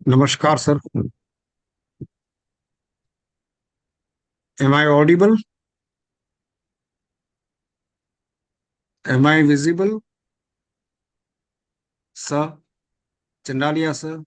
Namaskar, sir. Am I audible? Am I visible? Sir, Chandalia, sir.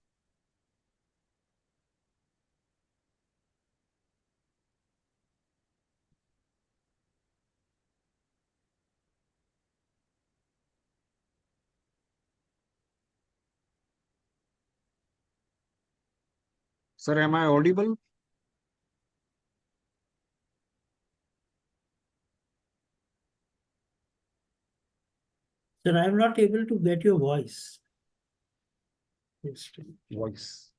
Sir, am I audible? Sir, I am not able to get your voice. Voice.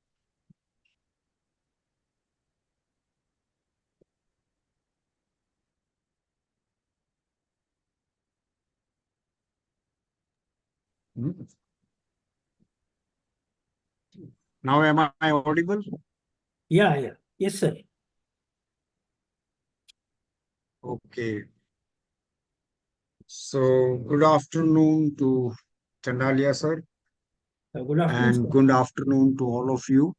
Hmm. Now am I audible? Yeah. Yes, sir. Okay. So, good afternoon to Chandalia, sir, Good afternoon, and sir. good afternoon to all of you.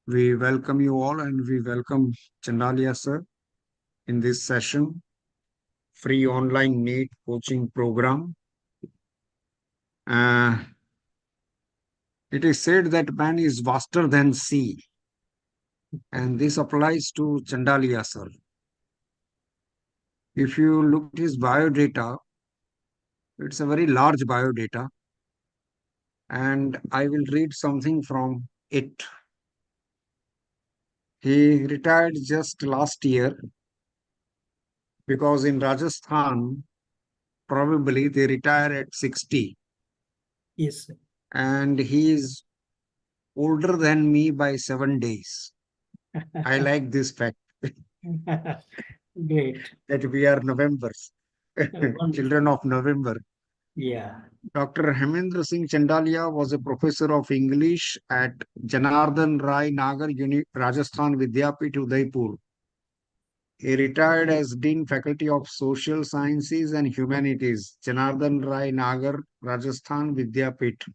We welcome you all and we welcome Chandalia, sir, in this session, free online NEET coaching program. It is said that man is vaster than sea, and this applies to Chandalia, sir. If you look at his biodata, it's a very large biodata, and I will read something from it. He retired just last year because in Rajasthan, probably they retire at 60, Yes, sir. and he is older than me by 7 days. I like this fact Great. that we are Novembers, Wonderful. children of November. Yeah. Dr. Hemendra Singh Chandalia was a professor of English at Janardhan Rai Nagar Rajasthan Vidyapith, Udaipur. He retired as Dean Faculty of Social Sciences and Humanities, Janardhan Rai Nagar, Rajasthan Vidyapith.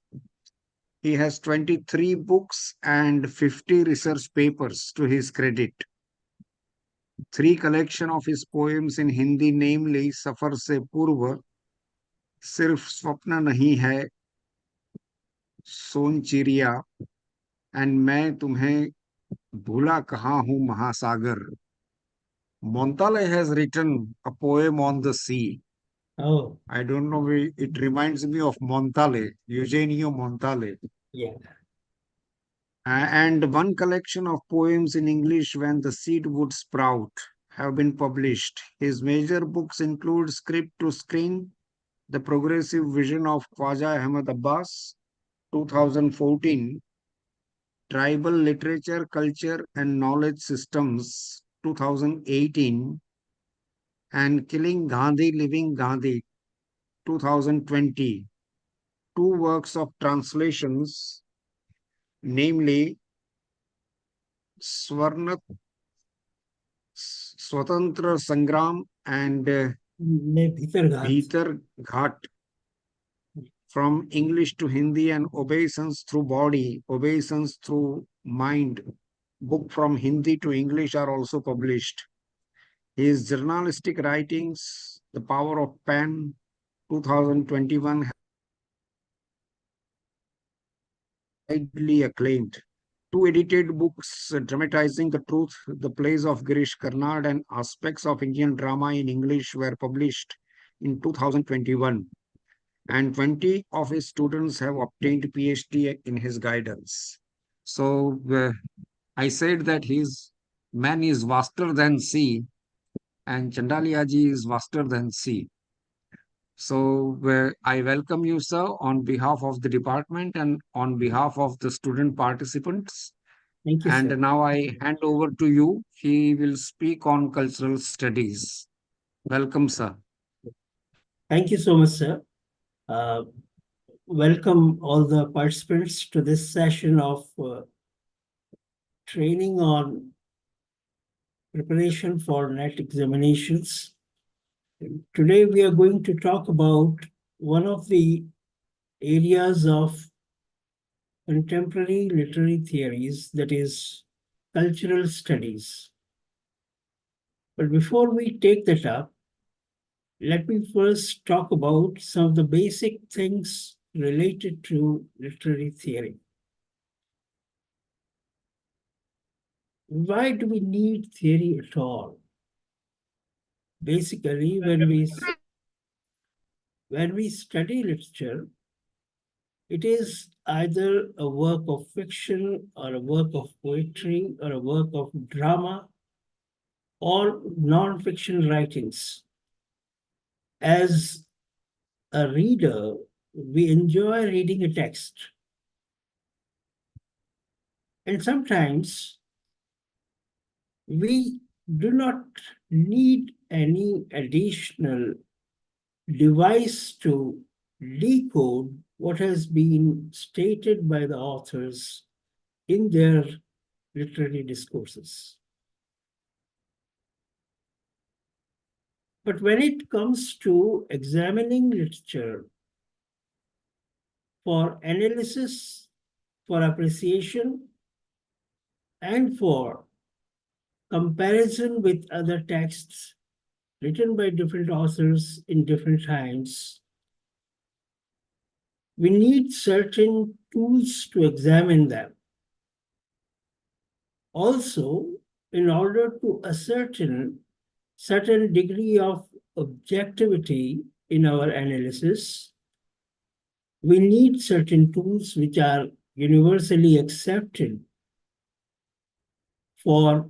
He has 23 books and 50 research papers to his credit. 3 collection of his poems in Hindi, namely Safar Se Purva, Sirf Swapna Nahi Hai, सोन चिड़िया and मैं तुम्हें भूला कहाँ हूँ महासागर. Montale has written a poem on the sea. Oh, I don't know, it reminds me of Montale, Eugenio Montale. yeah. And one collection of poems in English, When the Seed Would Sprout, have been published. His major books include Script to Screen, The Progressive Vision of Khwaja Ahmad Abbas, 2014, Tribal Literature, Culture and Knowledge Systems, 2018, and Killing Gandhi, Living Gandhi, 2020. Two works of translations, namely Swarna, Swatantra Sangram and Bhitar Ghat. Bhitar Ghat, from English to Hindi, and Obeisance Through Body, Obeisance Through Mind, book from Hindi to English, are also published. His journalistic writings, The Power of Pen, 2021, widely acclaimed. Two edited books dramatizing the truth, the plays of Girish Karnad and aspects of Indian drama in English, were published in 2021. And 20 of his students have obtained PhD in his guidance. So I said that his man is vaster than sea, and Chandaliaji is vaster than sea. So I welcome you, sir, on behalf of the department and on behalf of the student participants. Thank you, And sir. now I hand over to you. He will speak on cultural studies. Welcome, sir. Thank you so much, sir. Welcome all the participants to this session of training on preparation for NET examinations. Today we are going to talk about one of the areas of contemporary literary theories, that is cultural studies. But before we take that up, let me first talk about some of the basic things related to literary theory. Why do we need theory at all? Basically, when we study literature, it is either a work of fiction or a work of poetry or a work of drama or non-fiction writings. As a reader, we enjoy reading a text. And sometimes we do not need any additional device to decode what has been stated by the authors in their literary discourses. But when it comes to examining literature for analysis, for appreciation, and for comparison with other texts written by different authors in different times, we need certain tools to examine them. Also, in order to ascertain certain degree of objectivity in our analysis, we need certain tools which are universally accepted for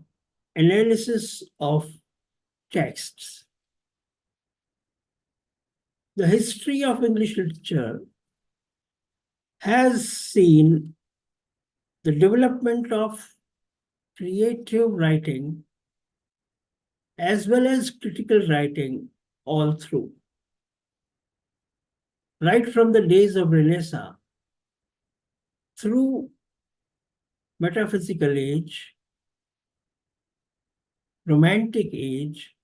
analysis of texts. The history of English literature has seen the development of creative writing as well as critical writing all through. Right from the days of Renaissance through metaphysical age, romantic age,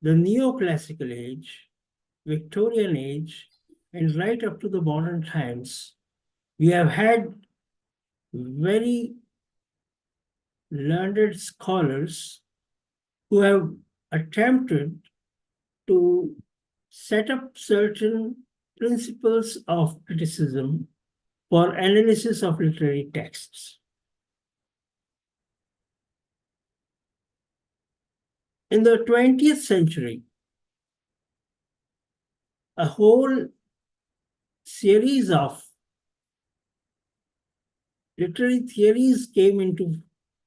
the neoclassical age, Victorian age, and right up to the modern times, we have had very learned scholars who have attempted to set up certain principles of criticism for analysis of literary texts. In the 20th century, a whole series of literary theories came into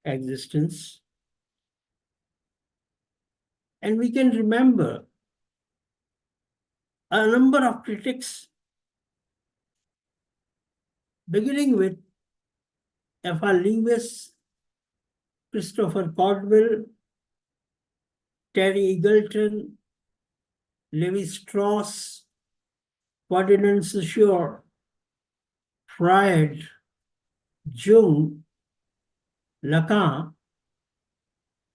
existence. And we can remember a number of critics, beginning with F.R. Lewis, Christopher Caldwell, Terry Eagleton, Levi Strauss, Ferdinand Saussure, Freud, Jung, Lacan,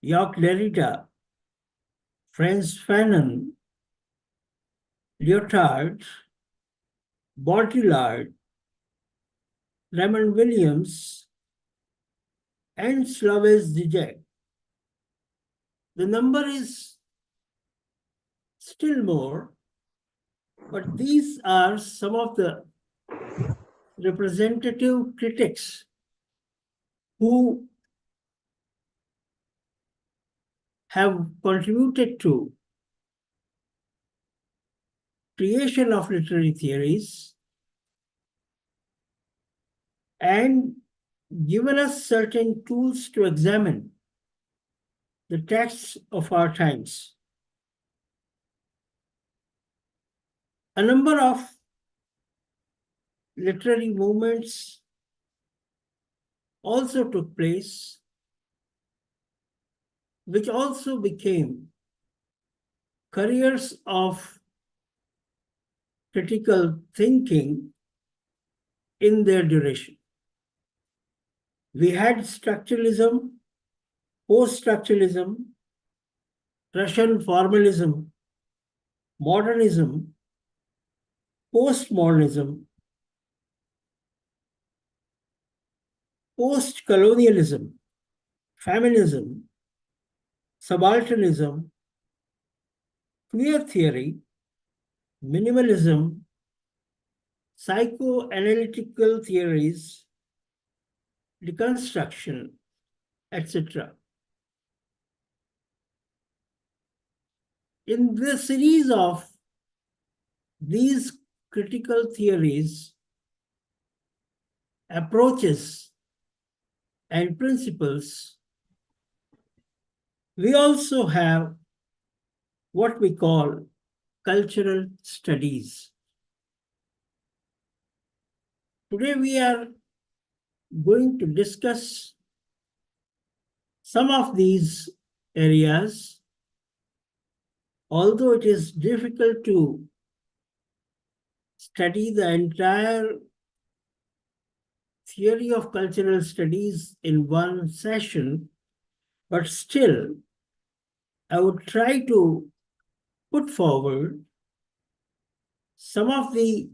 Jacques Derrida, Frantz Fanon, Lyotard, Baudrillard, Raymond Williams, and Slavoj Žižek. The number is still more, but these are some of the representative critics who have contributed to creation of literary theories and given us certain tools to examine the texts of our times. A number of literary movements also took place, which also became careers of critical thinking in their duration. We had structuralism, post-structuralism, Russian formalism, modernism, postmodernism, post-colonialism, feminism, subalternism, queer theory, minimalism, psychoanalytical theories, deconstruction, etc. In the series of these critical theories, approaches, and principles, we also have what we call cultural studies. Today we are going to discuss some of these areas, although it is difficult to study the entire theory of cultural studies in one session, but still, I would try to put forward some of the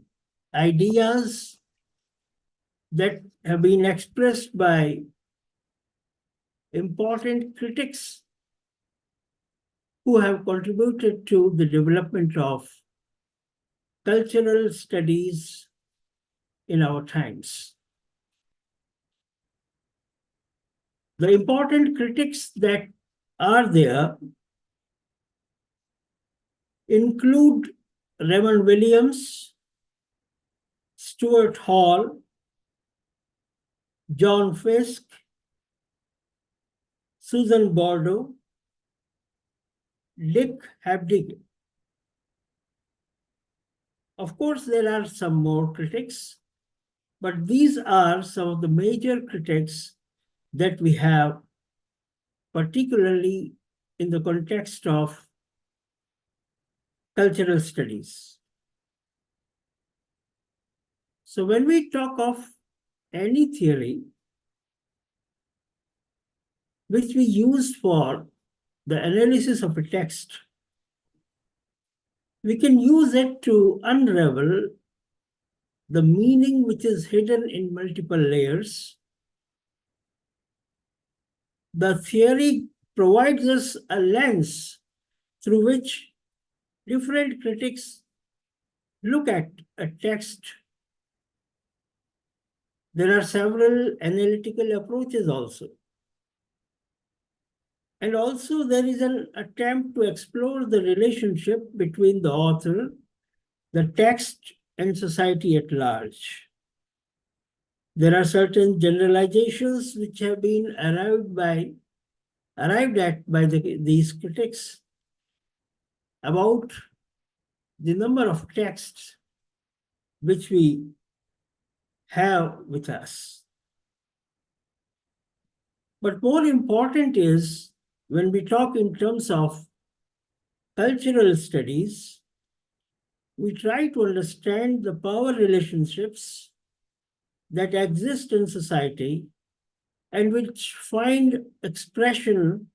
ideas that have been expressed by important critics who have contributed to the development of cultural studies in our times. The important critics that are there include Raymond Williams, Stuart Hall, John Fiske, Susan Bordeaux, Dick Hebdig. Of course, there are some more critics, but these are some of the major critics that we have, particularly in the context of cultural studies. So when we talk of any theory which we use for the analysis of a text, we can use it to unravel the meaning which is hidden in multiple layers. The theory provides us a lens through which different critics look at a text. There are several analytical approaches also. And also there is an attempt to explore the relationship between the author, the text, and society at large. There are certain generalizations which have been arrived at by these critics about the number of texts which we have with us. But more important is, when we talk in terms of cultural studies, we try to understand the power relationships that exist in society and which find expression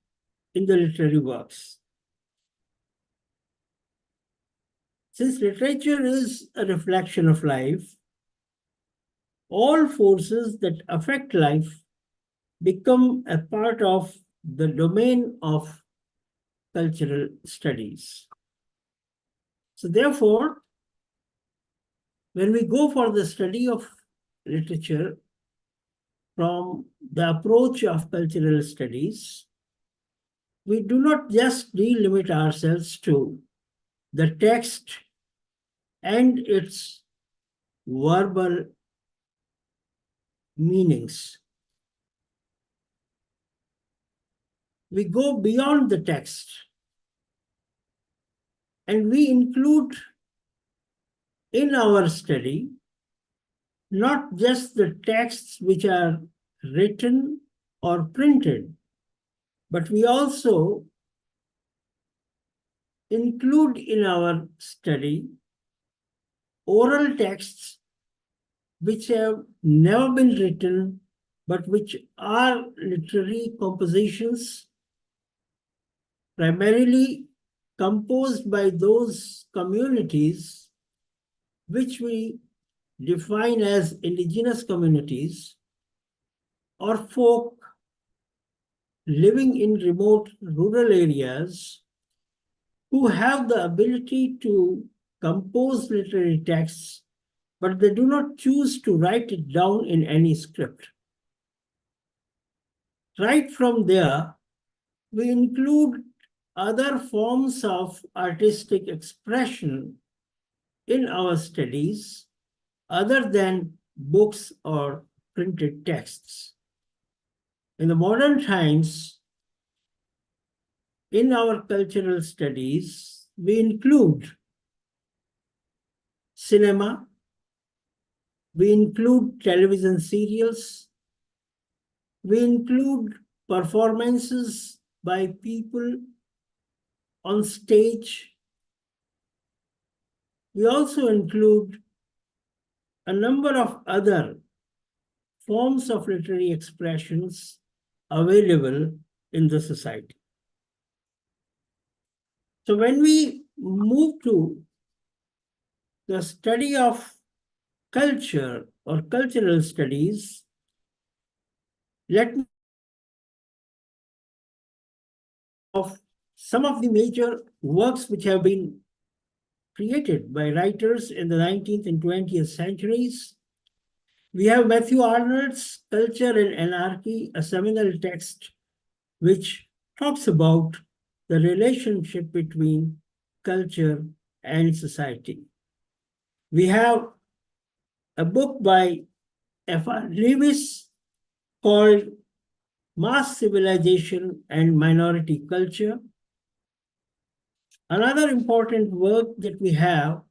in the literary works. Since literature is a reflection of life, all forces that affect life become a part of the domain of cultural studies. So therefore, when we go for the study of literature from the approach of cultural studies, we do not just delimit ourselves to the text and its verbal meanings. We go beyond the text and we include in our study not just the texts which are written or printed, but we also include in our study oral texts which have never been written, but which are literary compositions primarily composed by those communities which we define as indigenous communities or folk living in remote rural areas who have the ability to compose literary texts, but they do not choose to write it down in any script. Right from there, we include other forms of artistic expression in our studies other than books or printed texts. In the modern times, in our cultural studies, we include cinema, we include television serials, we include performances by people on stage. We also include a number of other forms of literary expressions available in the society. So when we move to the study of culture or cultural studies, let me of some of the major works which have been created by writers in the 19th and 20th centuries. We have Matthew Arnold's Culture and Anarchy, a seminal text which talks about the relationship between culture and society. We have a book by F.R. Lewis called Mass Civilization and Minority Culture. Another important work that we have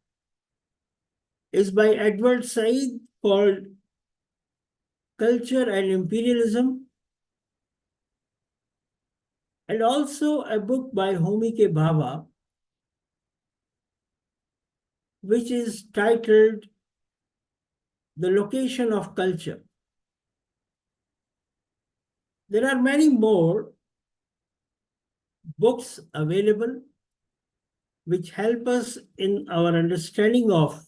is by Edward Said called Culture and Imperialism, and also a book by Homi K. Bhabha, which is titled The Location of Culture. There are many more books available which help us in our understanding of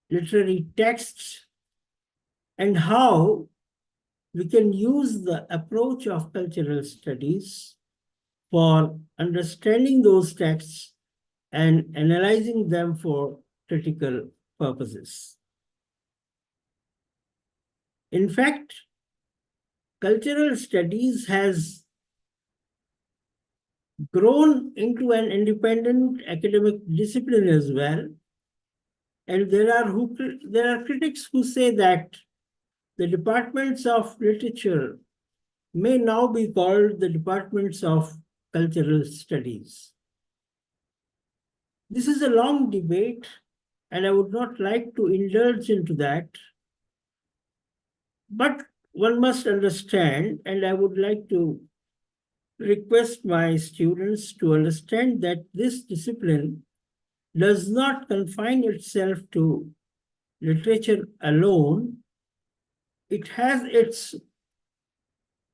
literary texts and how we can use the approach of cultural studies for understanding those texts and analyzing them for critical purposes. In fact, cultural studies has grown into an independent academic discipline as well. And there are critics who say that the departments of literature may now be called the departments of cultural studies. This is a long debate, and I would not like to indulge into that. But one must understand, and I would like to request my students to understand that this discipline does not confine itself to literature alone. It has its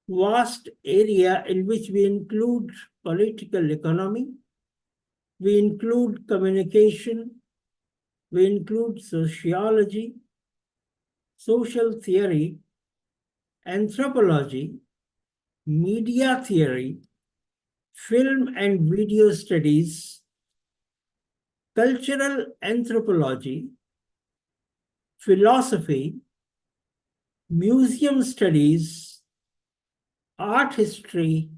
vast area in which we include political economy, we include communication, we include sociology, social theory, anthropology, media theory, film and video studies, cultural anthropology, philosophy, museum studies, art history,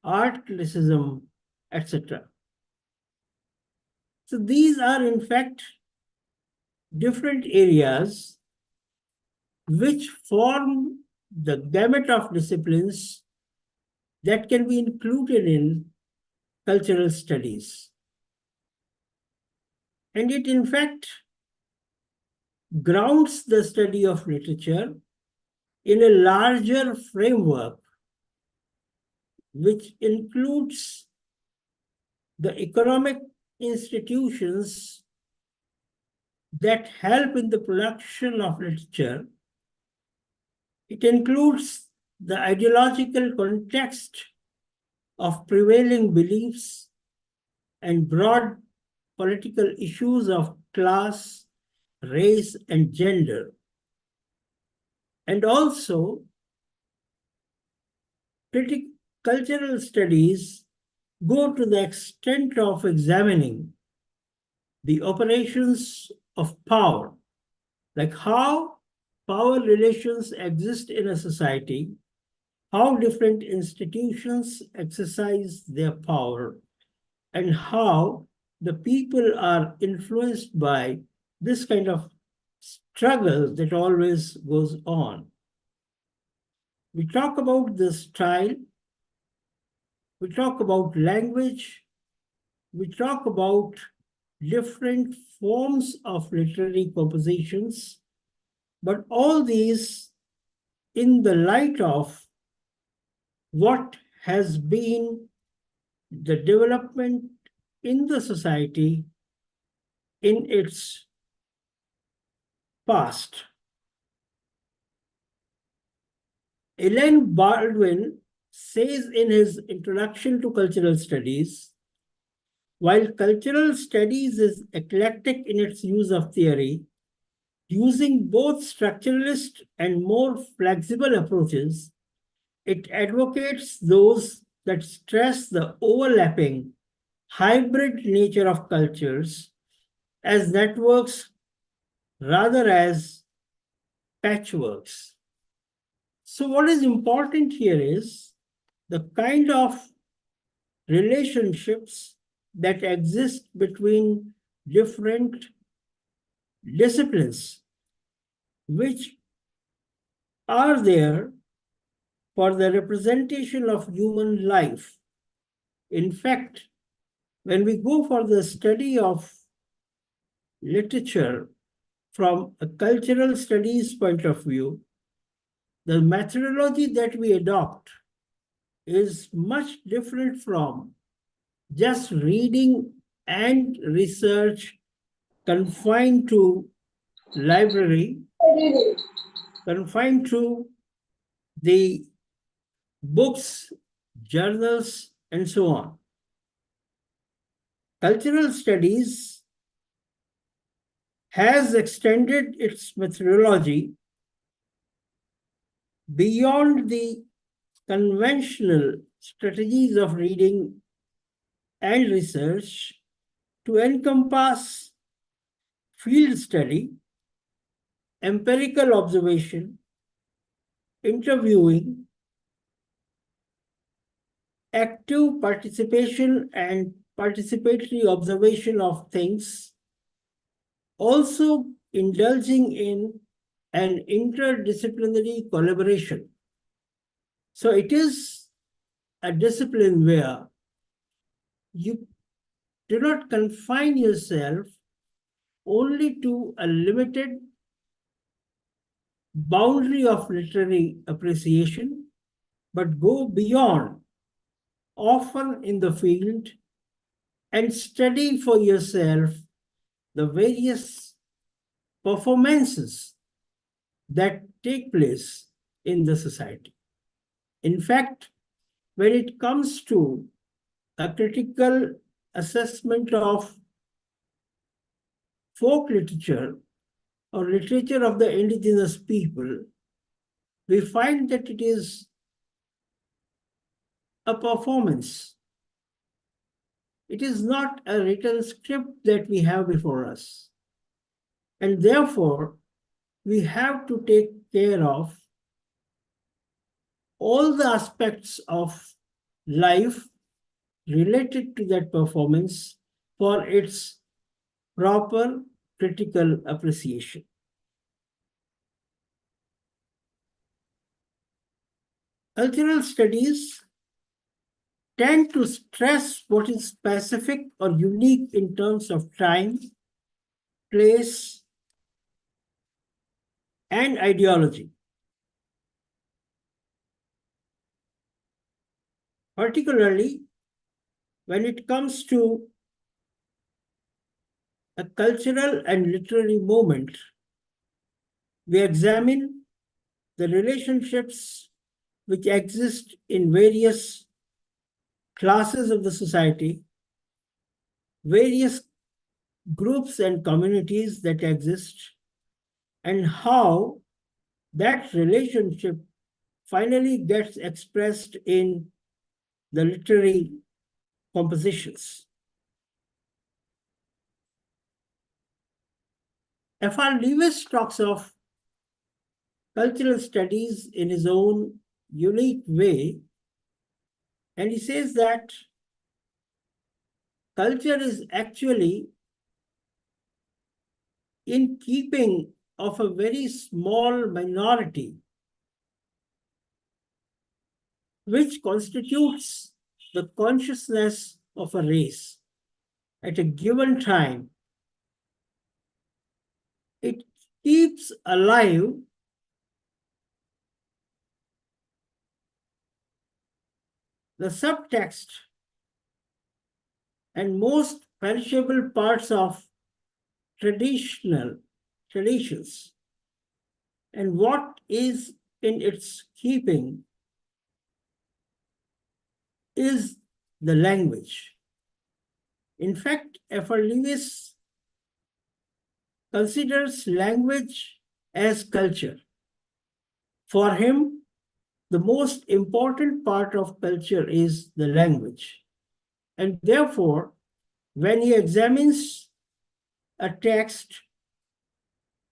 art criticism, etc. So these are in fact different areas which form the gamut of disciplines that can be included in cultural studies. And it in fact grounds the study of literature in a larger framework which includes the economic institutions that help in the production of literature. It includes the ideological context of prevailing beliefs and broad political issues of class, race, and gender. And also, cultural studies go to the extent of examining the operations of power, like how power relations exist in a society, how different institutions exercise their power, and how the people are influenced by this kind of struggle that always goes on. We talk about the style, we talk about language, we talk about different forms of literary compositions, but all these in the light of what has been the development in the society in its past. Elaine Baldwin says in his Introduction to Cultural Studies, while cultural studies is eclectic in its use of theory, using both structuralist and more flexible approaches, it advocates those that stress the overlapping hybrid nature of cultures as networks rather as patchworks. So what is important here is the kind of relationships that exist between different disciplines, which are there for the representation of human life. In fact, when we go for the study of literature from a cultural studies point of view, the methodology that we adopt is much different from just reading and research confined to library, confined to the books, journals, and so on. Cultural studies has extended its methodology beyond the conventional strategies of reading and research to encompass field study, empirical observation, interviewing, active participation and participatory observation of things, also indulging in an interdisciplinary collaboration. So it is a discipline where you do not confine yourself only to a limited boundary of literary appreciation, but go beyond, often in the field, and study for yourself the various performances that take place in the society. In fact, when it comes to a critical assessment of folk literature or literature of the indigenous people, we find that it is a performance. It is not a written script that we have before us. And therefore, we have to take care of all the aspects of life related to that performance for its proper critical appreciation. Cultural studies tend to stress what is specific or unique in terms of time, place, and ideology. Particularly when it comes to a cultural and literary moment, we examine the relationships which exist in various classes of the society, various groups and communities that exist, and how that relationship finally gets expressed in the literary compositions. F.R. Lewis talks of cultural studies in his own unique way, and he says that culture is actually in keeping of a very small minority, which constitutes the consciousness of a race at a given time. It keeps alive the subtext and most perishable parts of traditions, and what is in its keeping is the language. In fact, F.R. Lewis considers language as culture. For him, the most important part of culture is the language. And therefore, when he examines a text,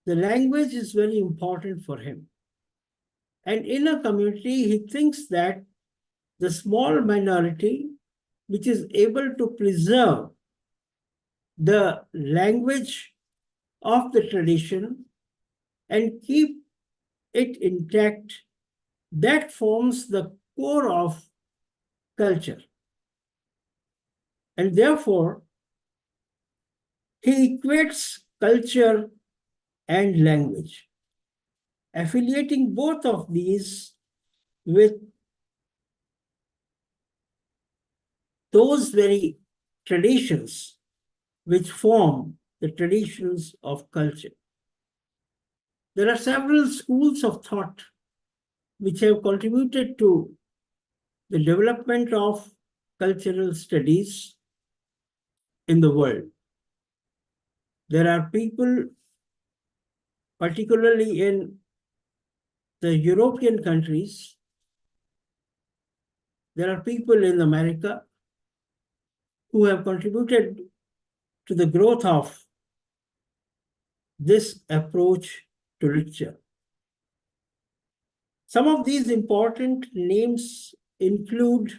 the language is very important for him. And in a community, he thinks that the small minority, which is able to preserve the language of the tradition and keep it intact, that forms the core of culture. And therefore, he equates culture and language, affiliating both of these with those very traditions which form the traditions of culture. There are several schools of thought which have contributed to the development of cultural studies in the world. There are people, particularly in the European countries, there are people in America who have contributed to the growth of this approach to literature. Some of these important names include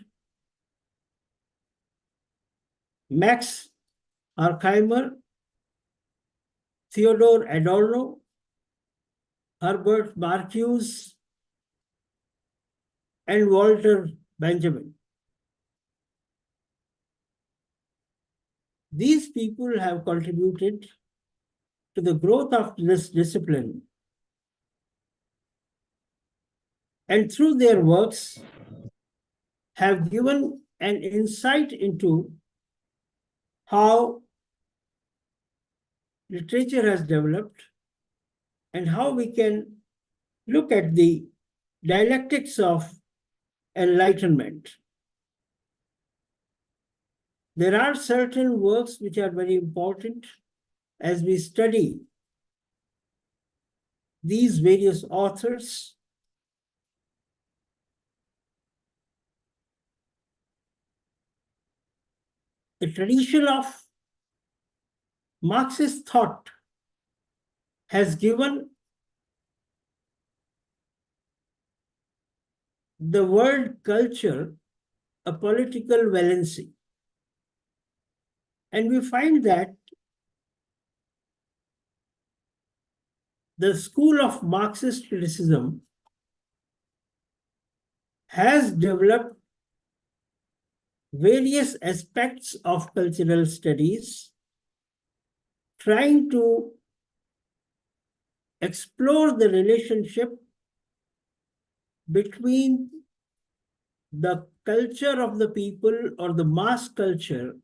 Max Horkheimer, Theodore Adorno, Herbert Marcuse, and Walter Benjamin. These people have contributed to the growth of this discipline, and through their works have given an insight into how literature has developed and how we can look at the dialectics of enlightenment. There are certain works which are very important as we study these various authors. The tradition of Marxist thought has given the word culture a political valency. And we find that the school of Marxist criticism has developed various aspects of cultural studies, trying to explore the relationship between the culture of the people or the mass culture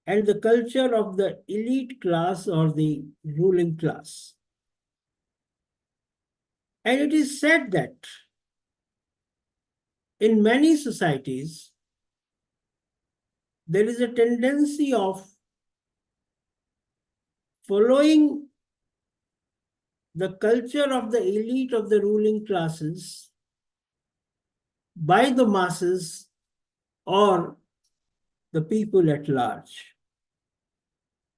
and the culture of the elite class or the ruling class. And it is said that in many societies, there is a tendency of following the culture of the elite of the ruling classes by the masses or the people at large.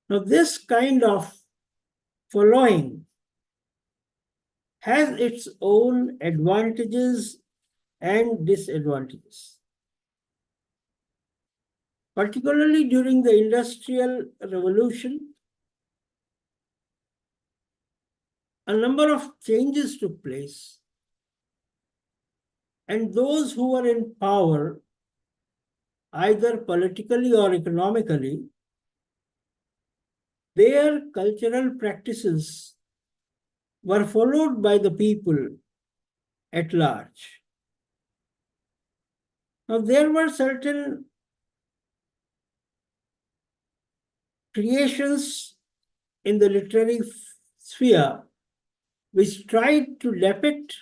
Now, this kind of following has its own advantages and disadvantages. Particularly during the Industrial Revolution, a number of changes took place, and those who were in power, either politically or economically, their cultural practices were followed by the people at large. Now, there were certain creations in the literary sphere which tried to depict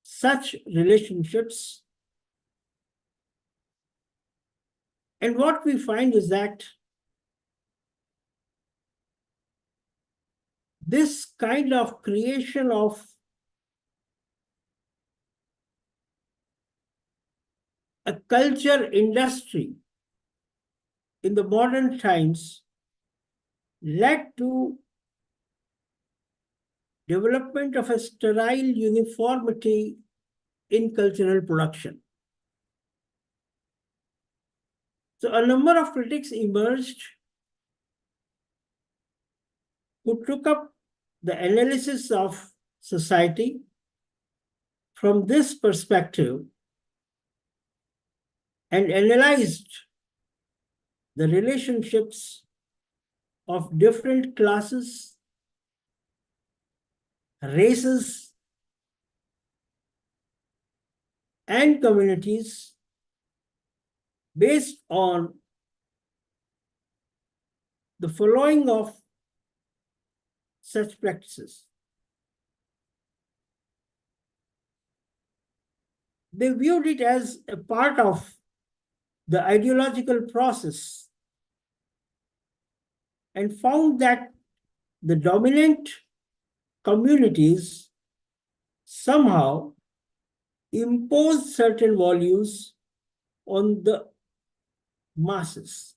such relationships. And what we find is that this kind of creation of a culture industry in the modern times led to development of a sterile uniformity in cultural production. So a number of critics emerged who took up the analysis of society from this perspective and analyzed the relationships of different classes, races, and communities based on the following of such practices. They viewed it as a part of the ideological process and found that the dominant communities somehow impose certain values on the masses.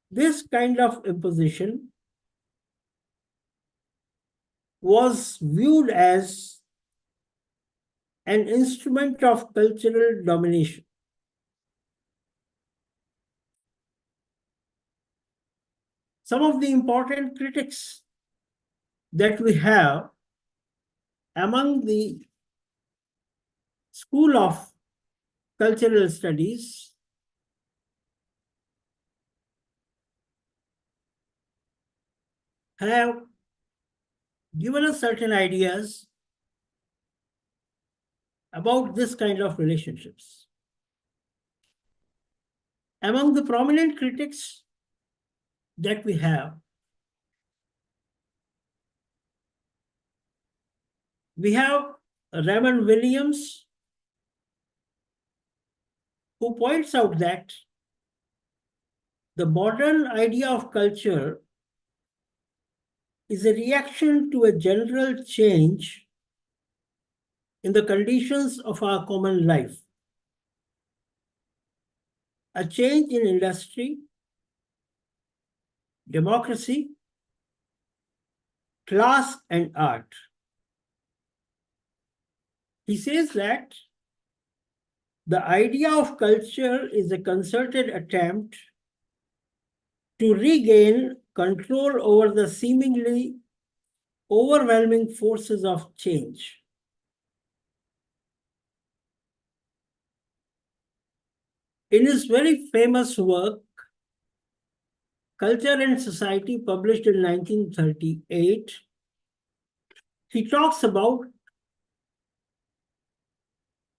This kind of imposition was viewed as an instrument of cultural domination. Some of the important critics that we have among the School of Cultural Studies have given us certain ideas about this kind of relationships. Among the prominent critics that we have Raymond Williams, who points out that the modern idea of culture is a reaction to a general change in the conditions of our common life. A change in industry, democracy, class, and art. He says that the idea of culture is a concerted attempt to regain control over the seemingly overwhelming forces of change. In his very famous work, Culture and Society, published in 1938, he talks about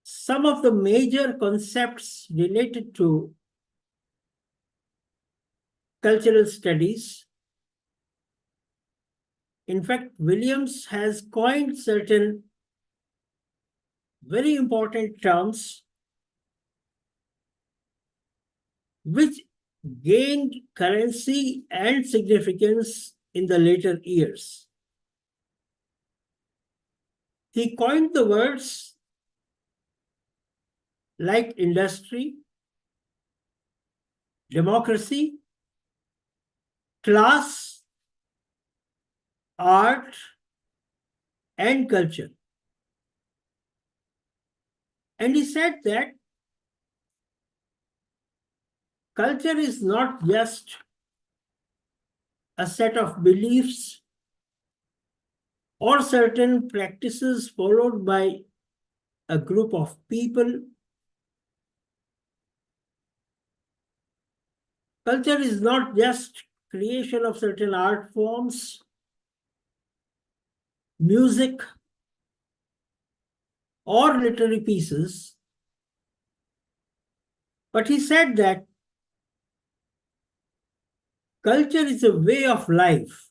some of the major concepts related to cultural studies. In fact, Williams has coined certain very important terms which gained currency and significance in the later years. He coined the words like industry, democracy, class, art, and culture. And he said that culture is not just a set of beliefs or certain practices followed by a group of people. Culture is not just creation of certain art forms, music, or literary pieces, but he said that culture is a way of life.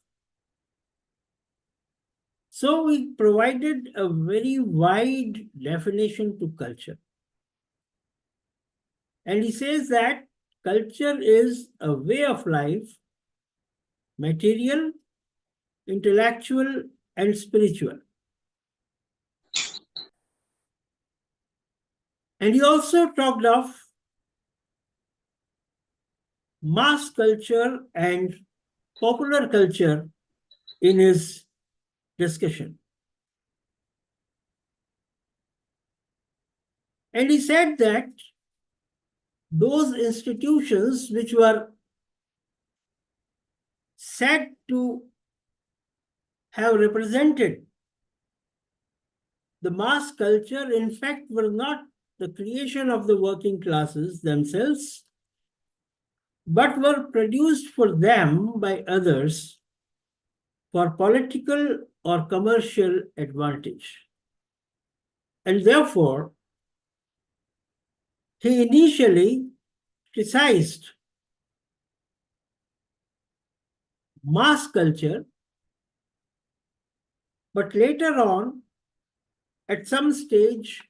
So we provided a very wide definition to culture. And he says that culture is a way of life, material, intellectual, and spiritual. And he also talked of mass culture and popular culture in his discussion. And he said that those institutions which were said to have represented the mass culture, in fact, were not the creation of the working classes themselves, but were produced for them by others for political or commercial advantage. And therefore, he initially criticized mass culture, but later on, at some stage,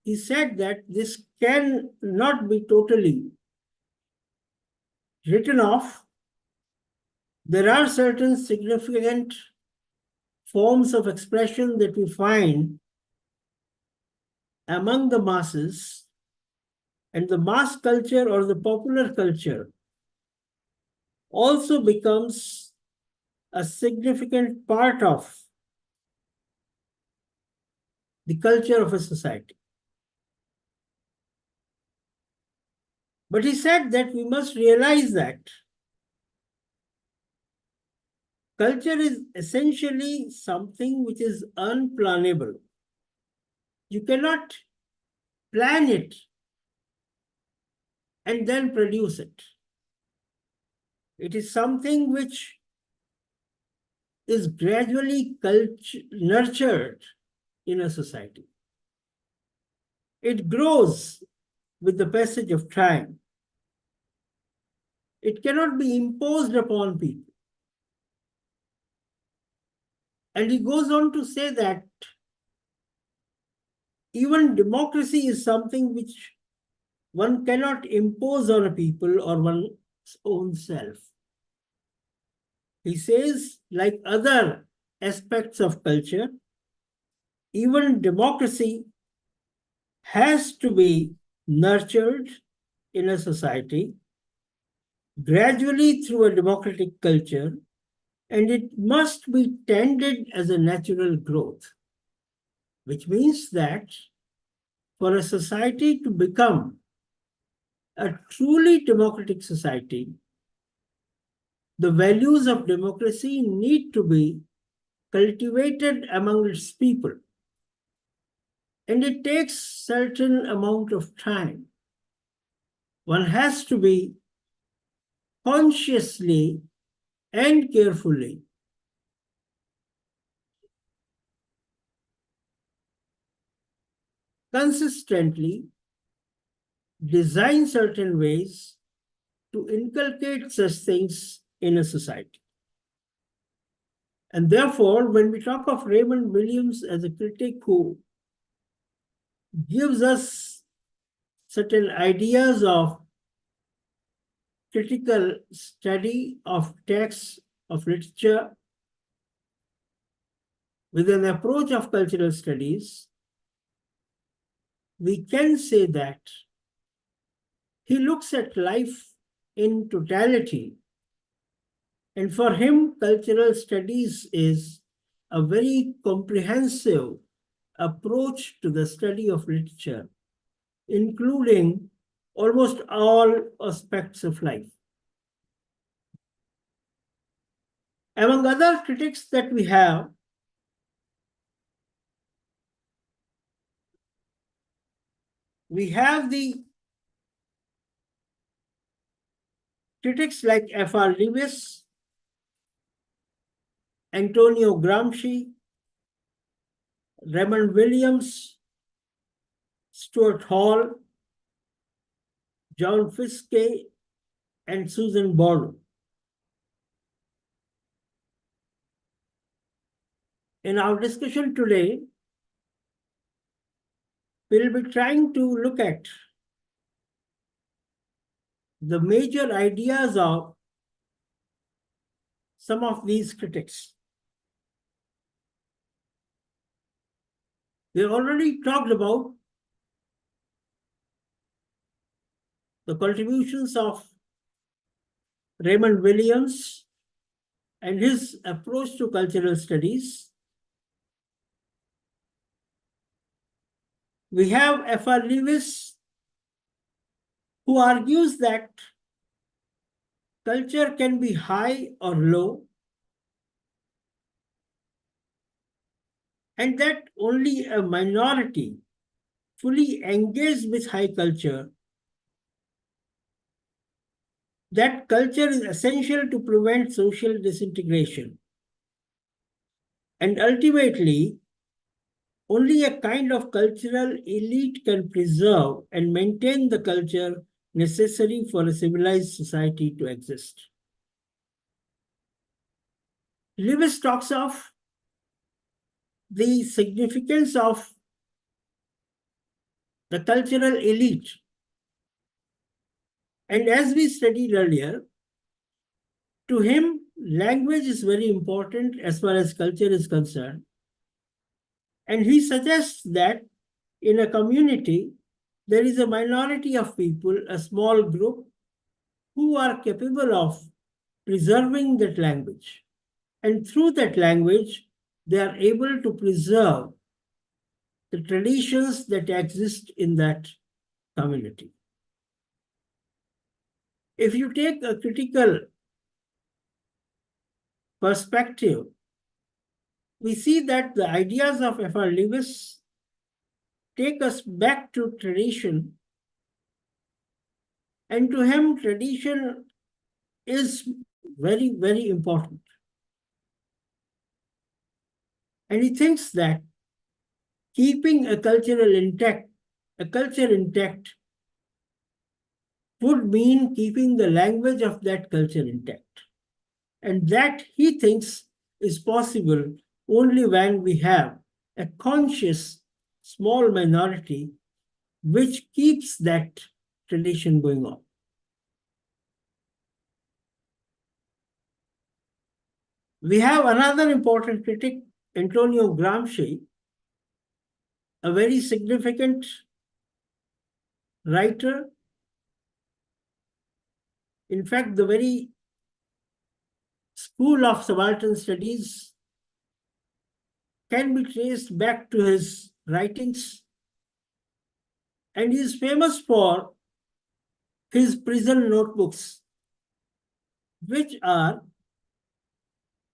he said that this can not be totally written off. There are certain significant forms of expression that we find among the masses, and the mass culture or the popular culture also becomes a significant part of the culture of a society. But he said that we must realize that culture is essentially something which is unplannable. You cannot plan it and then produce it. It is something which is gradually nurtured in a society. It grows with the passage of time. It cannot be imposed upon people. And he goes on to say that even democracy is something which one cannot impose on a people or one's own self. He says, like other aspects of culture, even democracy has to be nurtured in a society gradually through a democratic culture, and it must be tended as a natural growth, which means that for a society to become a truly democratic society, the values of democracy need to be cultivated among its people. And it takes certain amount of time. One has to be consciously and carefully consistently design certain ways to inculcate such things in a society. And therefore, when we talk of Raymond Williams as a critic who gives us certain ideas of critical study of texts of literature with an approach of cultural studies, we can say that he looks at life in totality. And for him, cultural studies is a very comprehensive approach to the study of literature, including almost all aspects of life. Among other critics that we have, the critics like F.R. Lewis, Antonio Gramsci, Raymond Williams, Stuart Hall, John Fiske, and Susan Boyle. In our discussion today, we'll be trying to look at the major ideas of some of these critics. We already talked about the contributions of Raymond Williams and his approach to cultural studies. We have F.R. Lewis, who argues that culture can be high or low, and that only a minority fully engaged with high culture, that culture is essential to prevent social disintegration. And ultimately, only a kind of cultural elite can preserve and maintain the culture necessary for a civilized society to exist. Lewis talks of the significance of the cultural elite. And as we studied earlier, to him, language is very important as far as culture is concerned. And he suggests that in a community, there is a minority of people, a small group, who are capable of preserving that language. And through that language, they are able to preserve the traditions that exist in that community. If you take a critical perspective, we see that the ideas of F.R. Lewis take us back to tradition. And to him, tradition is very, very important. And he thinks that keeping a culture intact would mean keeping the language of that culture intact. And that, he thinks, is possible only when we have a conscious small minority which keeps that tradition going on. We have another important critic, Antonio Gramsci, a very significant writer. In fact, the very school of subaltern studies can be traced back to his writings. And he is famous for his prison notebooks, which are,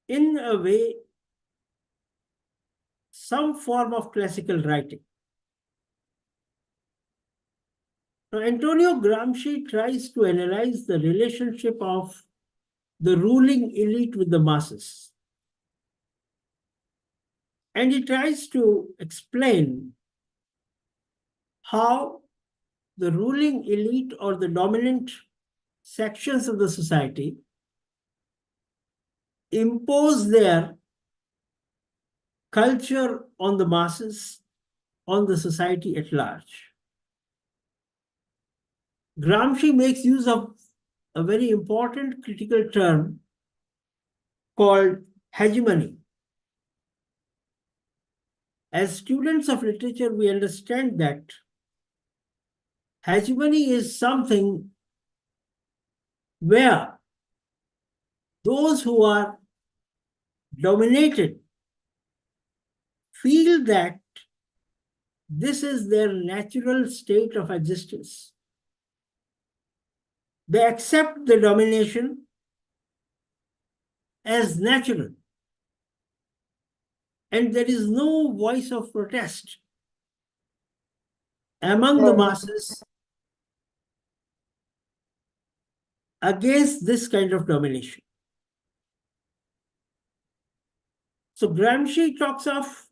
in a way, some form of classical writing. Now, Antonio Gramsci tries to analyze the relationship of the ruling elite with the masses. And he tries to explain how the ruling elite or the dominant sections of the society impose their culture on the masses, on the society at large. Gramsci makes use of a very important critical term called hegemony. As students of literature, we understand that hegemony is something where those who are dominated feel that this is their natural state of existence. They accept the domination as natural, and there is no voice of protest among the masses against this kind of domination. So Gramsci talks of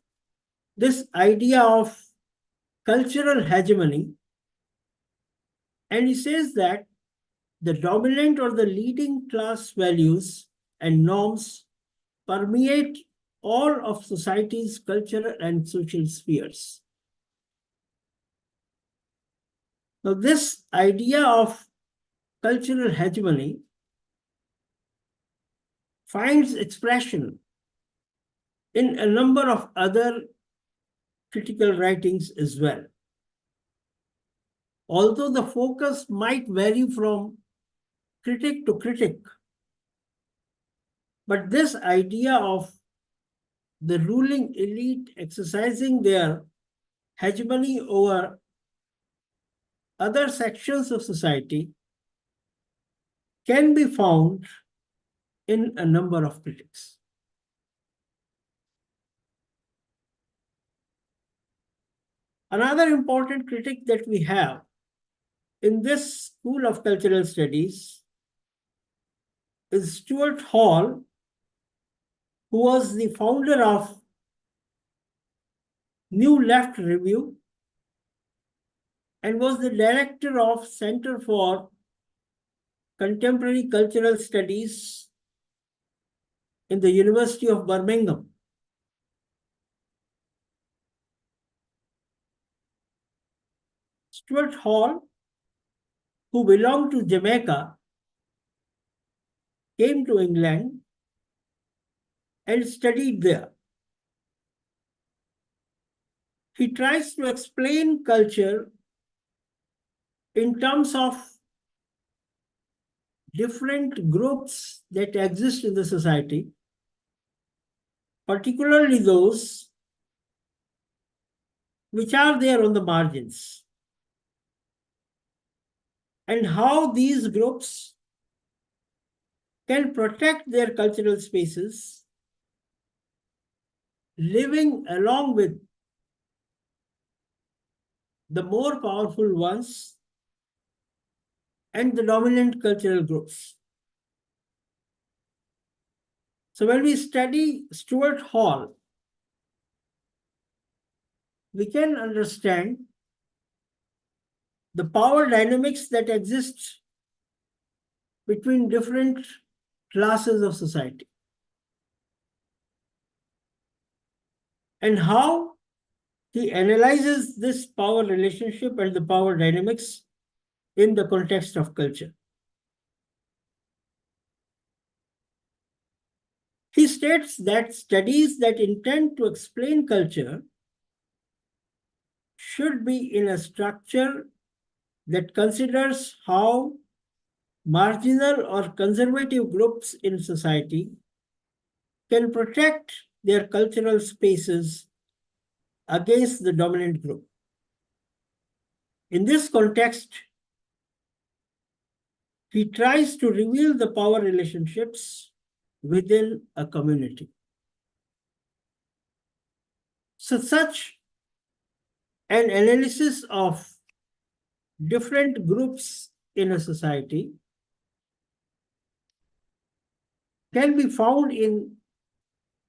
this idea of cultural hegemony, and he says that the dominant or the leading class values and norms permeate all of society's cultural and social spheres. Now, this idea of cultural hegemony finds expression in a number of other critical writings as well. Although the focus might vary from critic to critic, but this idea of the ruling elite exercising their hegemony over other sections of society can be found in a number of critics. Another important critic that we have in this School of Cultural Studies is Stuart Hall, who was the founder of New Left Review and was the director of Center for Contemporary Cultural Studies in the University of Birmingham. Stuart Hall, who belonged to Jamaica, came to England and studied there. He tries to explain culture in terms of different groups that exist in the society, particularly those which are there on the margins, and how these groups can protect their cultural spaces, living along with the more powerful ones and the dominant cultural groups. So when we study Stuart Hall, we can understand the power dynamics that exist between different classes of society, and how he analyzes this power relationship and the power dynamics in the context of culture. He states that studies that intend to explain culture should be in a structure that considers how marginal or conservative groups in society can protect their cultural spaces against the dominant group. In this context, he tries to reveal the power relationships within a community. So such an analysis of different groups in a society can be found in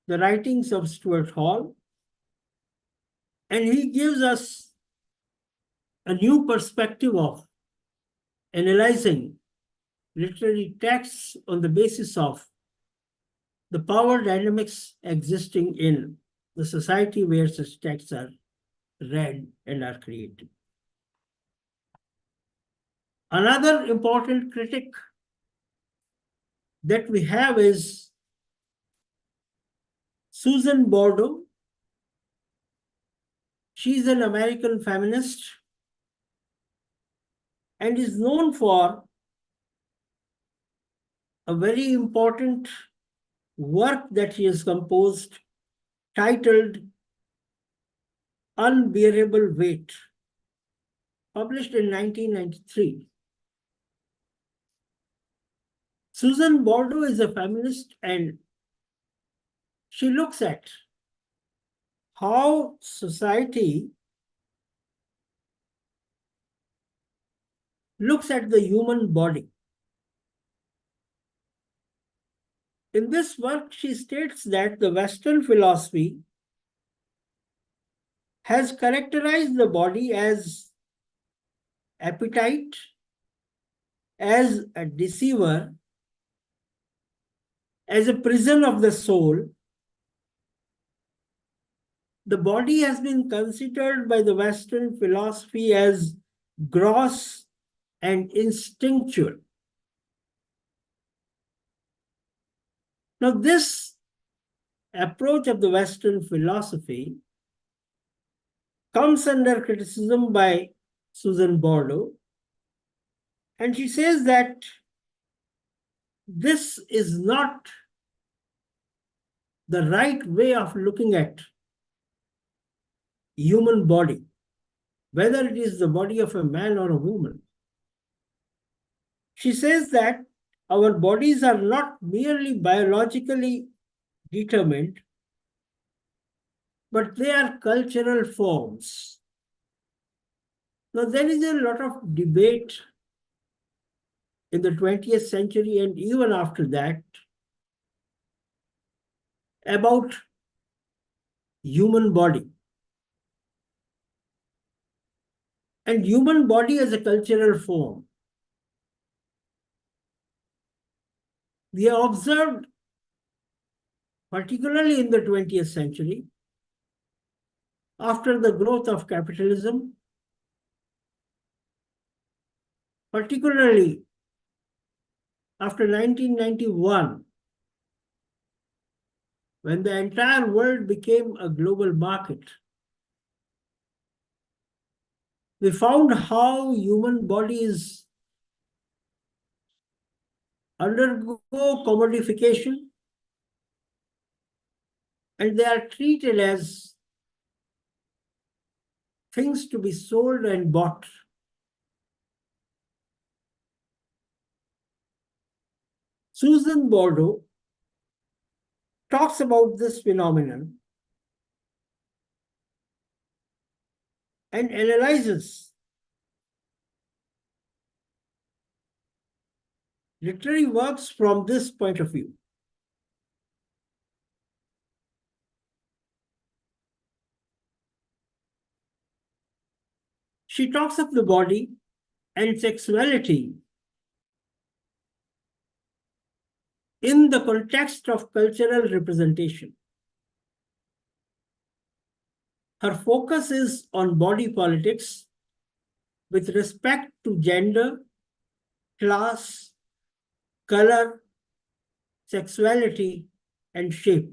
the writings of Stuart Hall, and he gives us a new perspective of analyzing literary texts on the basis of the power dynamics existing in the society where such texts are read and are created. Another important critic that we have is Susan Bordeaux. She's an American feminist and is known for a very important work that she has composed titled Unbearable Weight, published in 1993. Susan Bordeaux is a feminist and she looks at how society looks at the human body. In this work, she states that the Western philosophy has characterized the body as appetite, as a deceiver, as a prison of the soul. The body has been considered by the Western philosophy as gross and instinctual. Now, this approach of the Western philosophy comes under criticism by Susan Bordeaux, and she says that this is not the right way of looking at human body, whether it is the body of a man or a woman. She says that our bodies are not merely biologically determined, but they are cultural forms. Now, there is a lot of debate in the 20th century and even after that about human body. And human body as a cultural form. We have observed, particularly in the 20th century, after the growth of capitalism, particularly after 1991, when the entire world became a global market, we found how human bodies undergo commodification and they are treated as things to be sold and bought. Susan Bordeaux talks about this phenomenon and analyzes literary works from this point of view. She talks of the body and sexuality in the context of cultural representation. Her focus is on body politics with respect to gender, class, color, sexuality, and shape.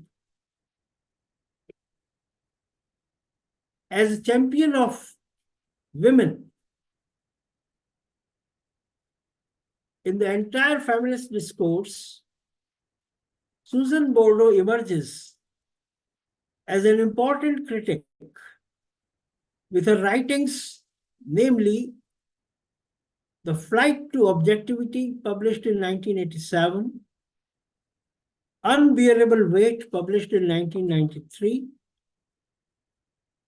As a champion of women in the entire feminist discourse, Susan Bordeaux emerges as an important critic with her writings, namely The Flight to Objectivity, published in 1987, Unbearable Weight, published in 1993,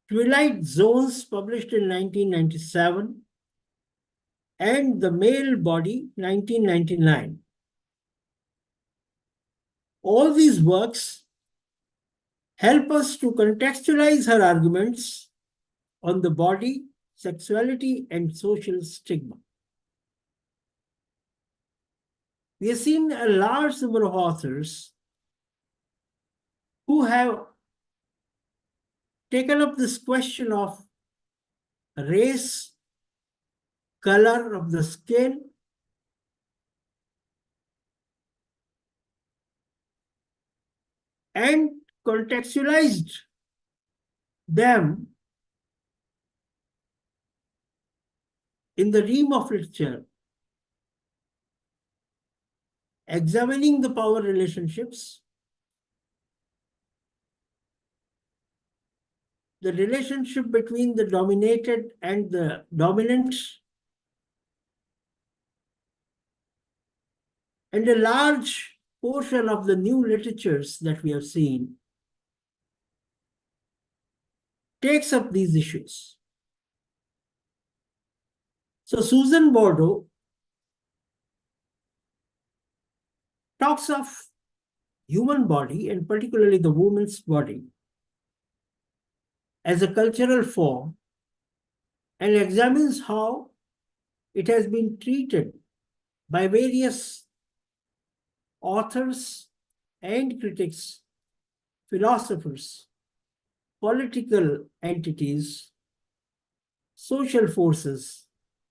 Twilight Zones, published in 1997, and The Male Body, 1999. All these works help us to contextualize her arguments on the body, sexuality, and social stigma. We have seen a large number of authors who have taken up this question of race, color of the skin, and contextualized them in the realm of literature, examining the power relationships, the relationship between the dominated and the dominant, and a large portion of the new literatures that we have seen takes up these issues. So Susan Bordeaux talks of human body, and particularly the woman's body, as a cultural form, and examines how it has been treated by various authors and critics, philosophers, political entities, social forces,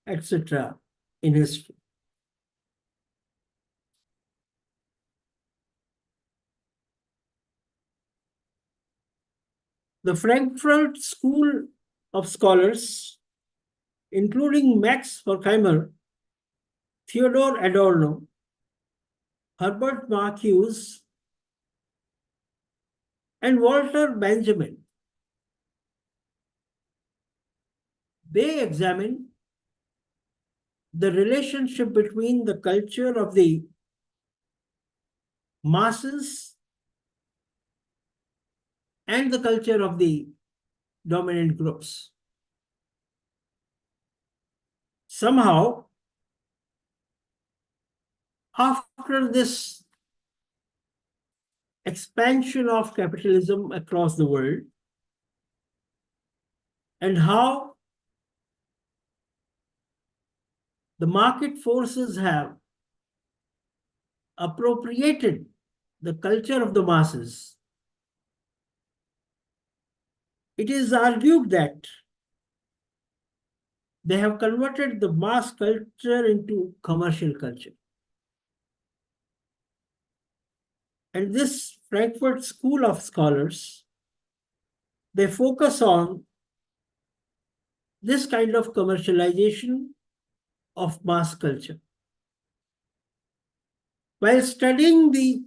etc. in history. The Frankfurt School of Scholars, including Max Horkheimer, Theodor Adorno, Herbert Marcuse, and Walter Benjamin, they examine the relationship between the culture of the masses and the culture of the dominant groups. Somehow, after this expansion of capitalism across the world, and how the market forces have appropriated the culture of the masses, it is argued that they have converted the mass culture into commercial culture. And this Frankfurt School of Scholars, they focus on this kind of commercialization of mass culture. While studying the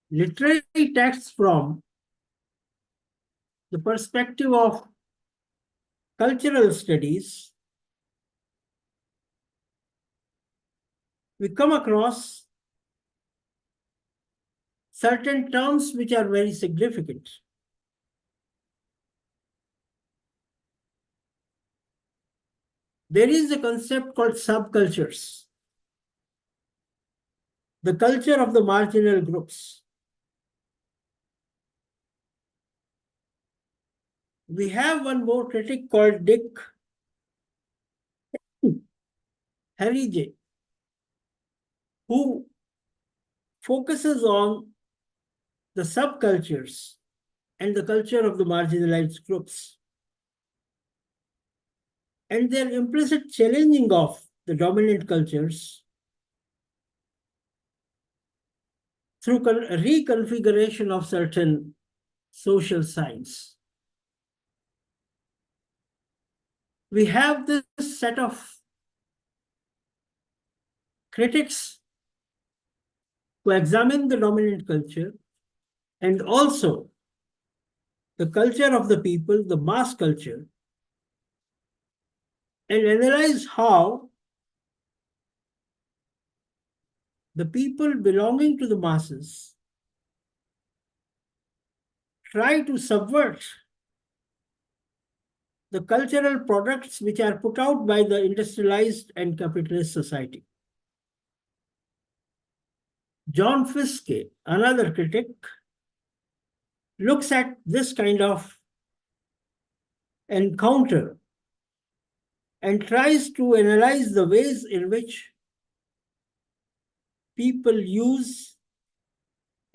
literary texts from the perspective of cultural studies, we come across certain terms which are very significant. There is a concept called subcultures, the culture of the marginal groups. We have one more critic called Dick Harige, who focuses on the subcultures and the culture of the marginalized groups, and their implicit challenging of the dominant cultures through reconfiguration of certain social signs. We have this set of critics who examine the dominant culture and also the culture of the people, the mass culture, and analyze how the people belonging to the masses try to subvert the cultural products which are put out by the industrialized and capitalist society. John Fiske, another critic, looks at this kind of encounter and tries to analyze the ways in which people use,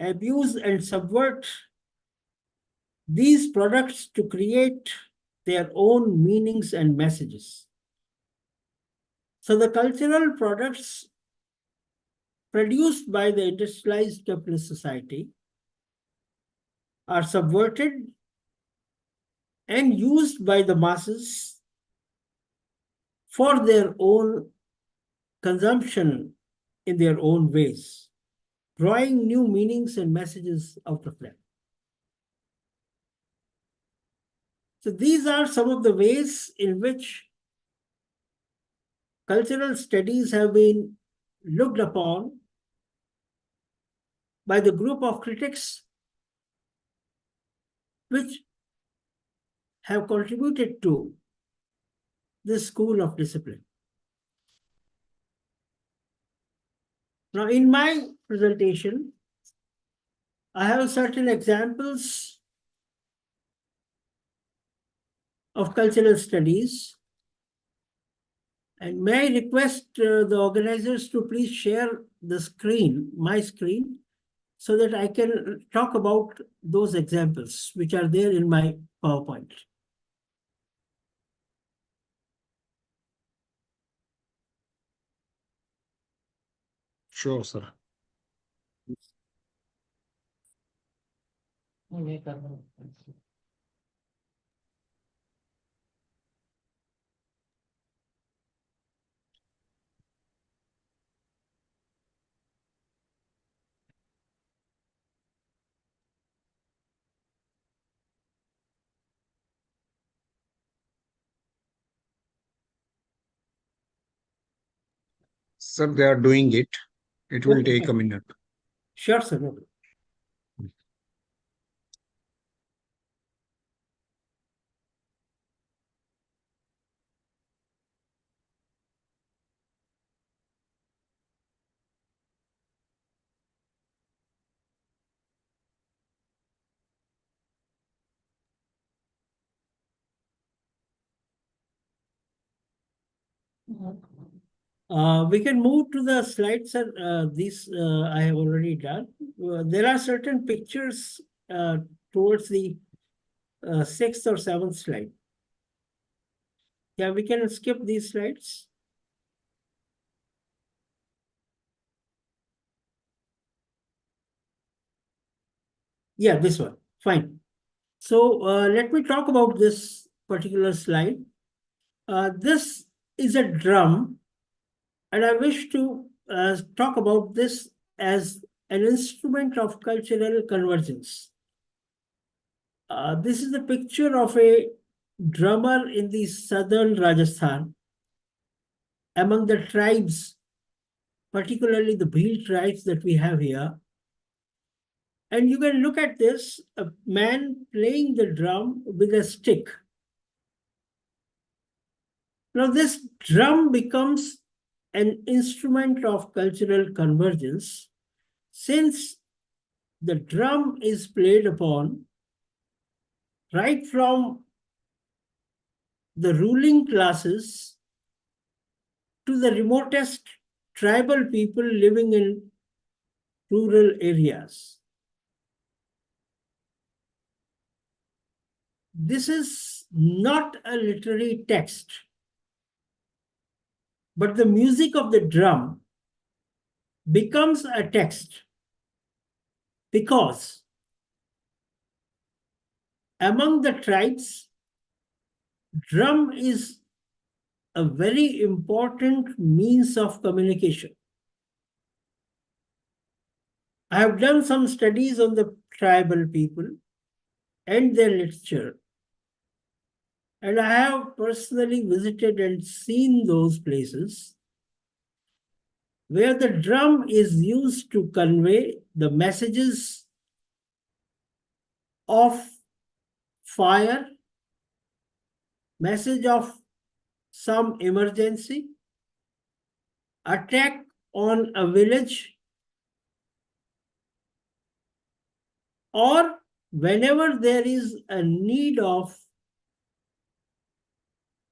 abuse, and subvert these products to create their own meanings and messages. So the cultural products produced by the industrialized capitalist society are subverted and used by the masses for their own consumption in their own ways, drawing new meanings and messages out of them. So these are some of the ways in which cultural studies have been looked upon by the group of critics which have contributed to this school of discipline. Now, in my presentation, I have certain examples of cultural studies. And may I request the organizers to please share the screen, my screen, so that I can talk about those examples which are there in my PowerPoint. Sure, sir. Sir, they are doing it. It will Okay, take a fine. minute. Sure, sir. No problem. We can move to the slides, sir. These I have already done. There are certain pictures towards the 6th or 7th slide. Yeah, we can skip these slides. Yeah, this one. Fine. So let me talk about this particular slide. This is a drum, and I wish to talk about this as an instrument of cultural convergence. This is a picture of a drummer in the southern Rajasthan among the tribes, particularly the Bhil tribes that we have here. And you can look at this, a man playing the drum with a stick. Now, this drum becomes an instrument of cultural convergence since the drum is played upon right from the ruling classes to the remotest tribal people living in rural areas. This is not a literary text, but the music of the drum becomes a text because among the tribes, drum is a very important means of communication. I have done some studies on the tribal people and their literature, and I have personally visited and seen those places where the drum is used to convey the messages of fire, message of some emergency, attack on a village, or whenever there is a need of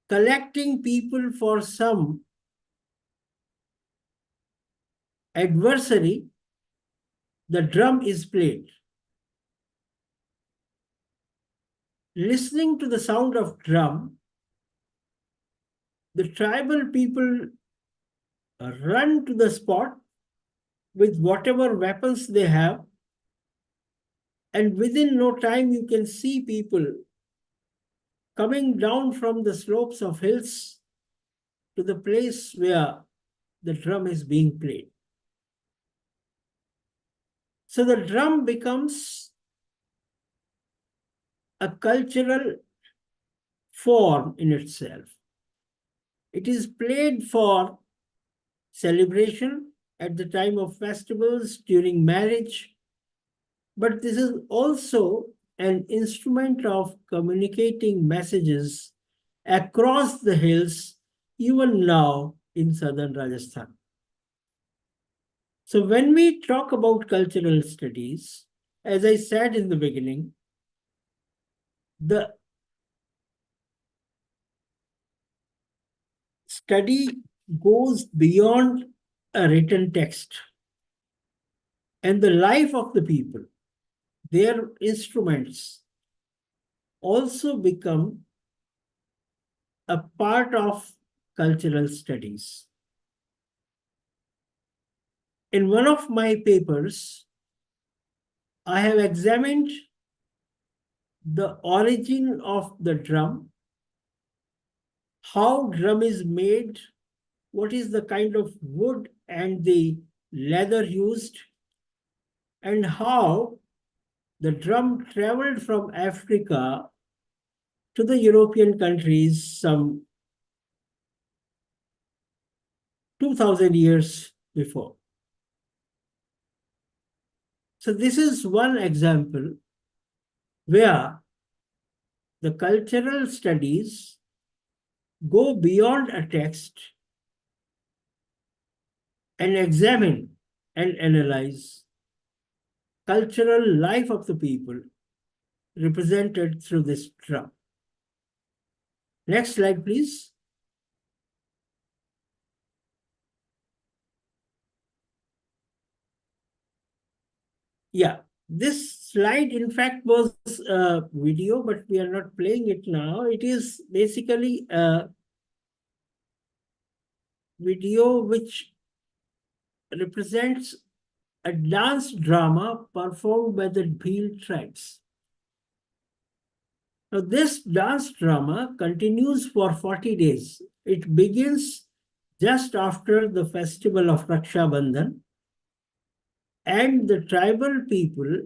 collecting people for some adversary, the drum is played. Listening to the sound of drum, the tribal people run to the spot with whatever weapons they have, and within no time you can see people coming down from the slopes of hills to the place where the drum is being played. So the drum becomes a cultural form in itself. It is played for celebration at the time of festivals, during marriage, but this is also an instrument of communicating messages across the hills, even now in southern Rajasthan. So when we talk about cultural studies, as I said in the beginning, the study goes beyond a written text, and the life of the people, their instruments, also become a part of cultural studies. In one of my papers, I have examined the origin of the drum, how drum is made, what is the kind of wood and the leather used, and how the drum traveled from Africa to the European countries some 2000 years before. So this is one example where the cultural studies go beyond a text and examine and analyze cultural life of the people represented through this drum. Next slide, please. Yeah, this slide, in fact, was a video, but we are not playing it now. It is basically a video which represents a dance drama performed by the Bhil tribes. Now, this dance drama continues for 40 days. It begins just after the festival of Raksha Bandhan, and the tribal people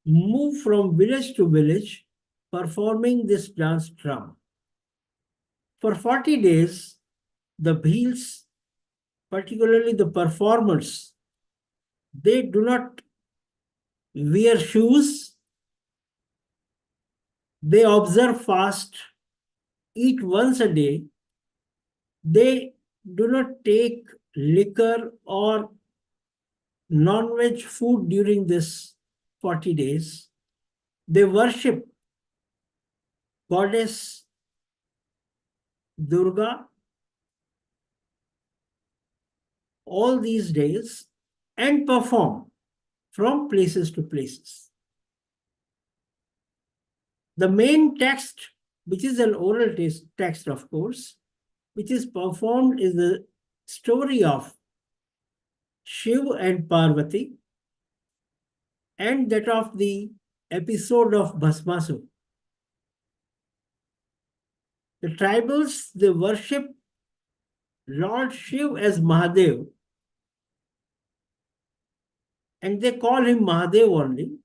move from village to village performing this dance drama. For 40 days, the Bhils, particularly the performers, they do not wear shoes, they observe fast, eat once a day, they do not take liquor or non-veg food during this 40 days. They worship goddess Durga all these days and perform from places to places. The main text, which is an oral text, of course, which is performed, is the story of Shiv and Parvati and that of the episode of Bhasmasur. The tribals, they worship Lord Shiv as Mahadev, and they call him Mahadev only.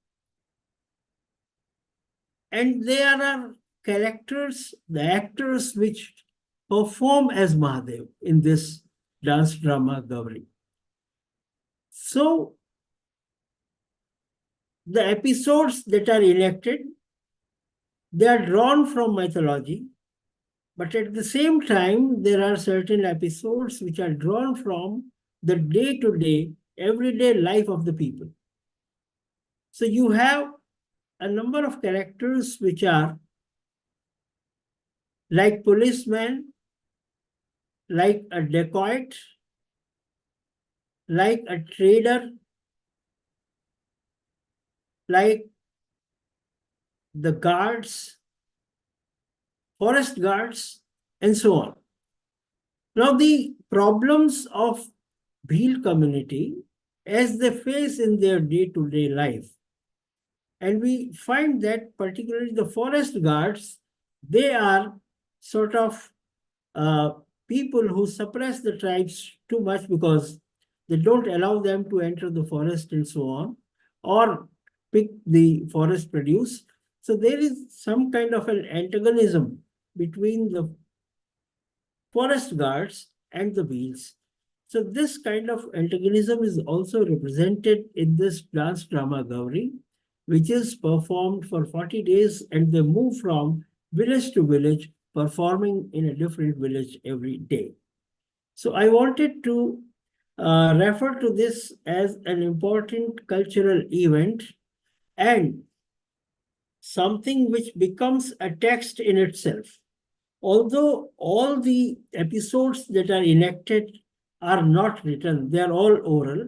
And there are characters, the actors which perform as Mahadev in this dance drama Gauri. So the episodes that are elected, they are drawn from mythology, but at the same time, there are certain episodes which are drawn from the day-to-day, everyday life of the people. So you have a number of characters which are like policeman, like a dacoit, like a trader, like the guards, forest guards, and so on. Now, the problems of Bhil community as they face in their day-to-day life. And we find that particularly the forest guards, they are sort of people who suppress the tribes too much because they don't allow them to enter the forest and so on, or pick the forest produce. So there is some kind of an antagonism between the forest guards and the bees. So this kind of antagonism is also represented in this dance drama Gauri, which is performed for 40 days, and they move from village to village, performing in a different village every day. So I wanted to refer to this as an important cultural event and something which becomes a text in itself. Although all the episodes that are enacted are not written, they are all oral,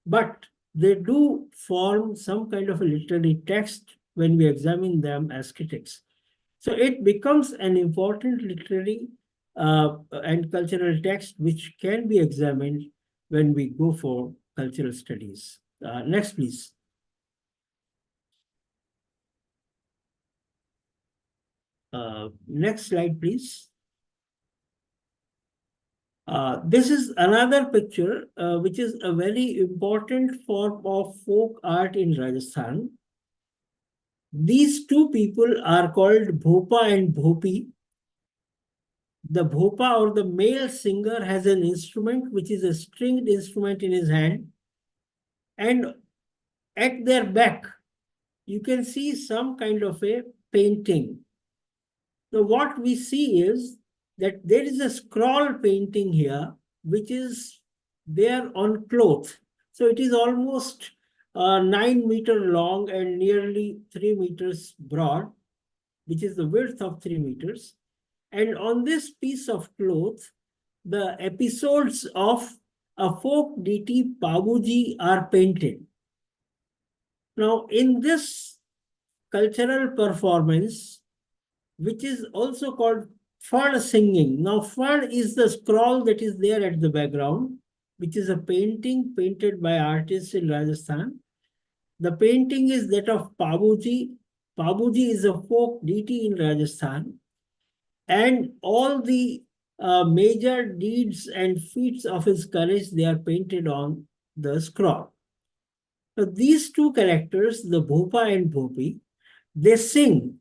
but they do form some kind of a literary text when we examine them as critics. So it becomes an important literary and cultural text which can be examined when we go for cultural studies. Next, please. Next slide, please. This is another picture, which is a very important form of folk art in Rajasthan. These two people are called Bhopa and Bhopi. The Bhopa, or the male singer, has an instrument which is a stringed instrument in his hand, and at their back you can see some kind of a painting. Now what we see is that there is a scroll painting here which is there on cloth. So it is almost 9-meter long and nearly 3 meters broad, which is the width of 3 meters. And on this piece of cloth, the episodes of a folk deity Babuji are painted. Now, in this cultural performance, which is also called Fad singing. Now, Fad is the scroll that is there at the background, which is a painting painted by artists in Rajasthan. The painting is that of Babuji. Babuji is a folk deity in Rajasthan, and all the major deeds and feats of his courage, they are painted on the scroll. So these two characters, the Bhopa and Bhopi, they sing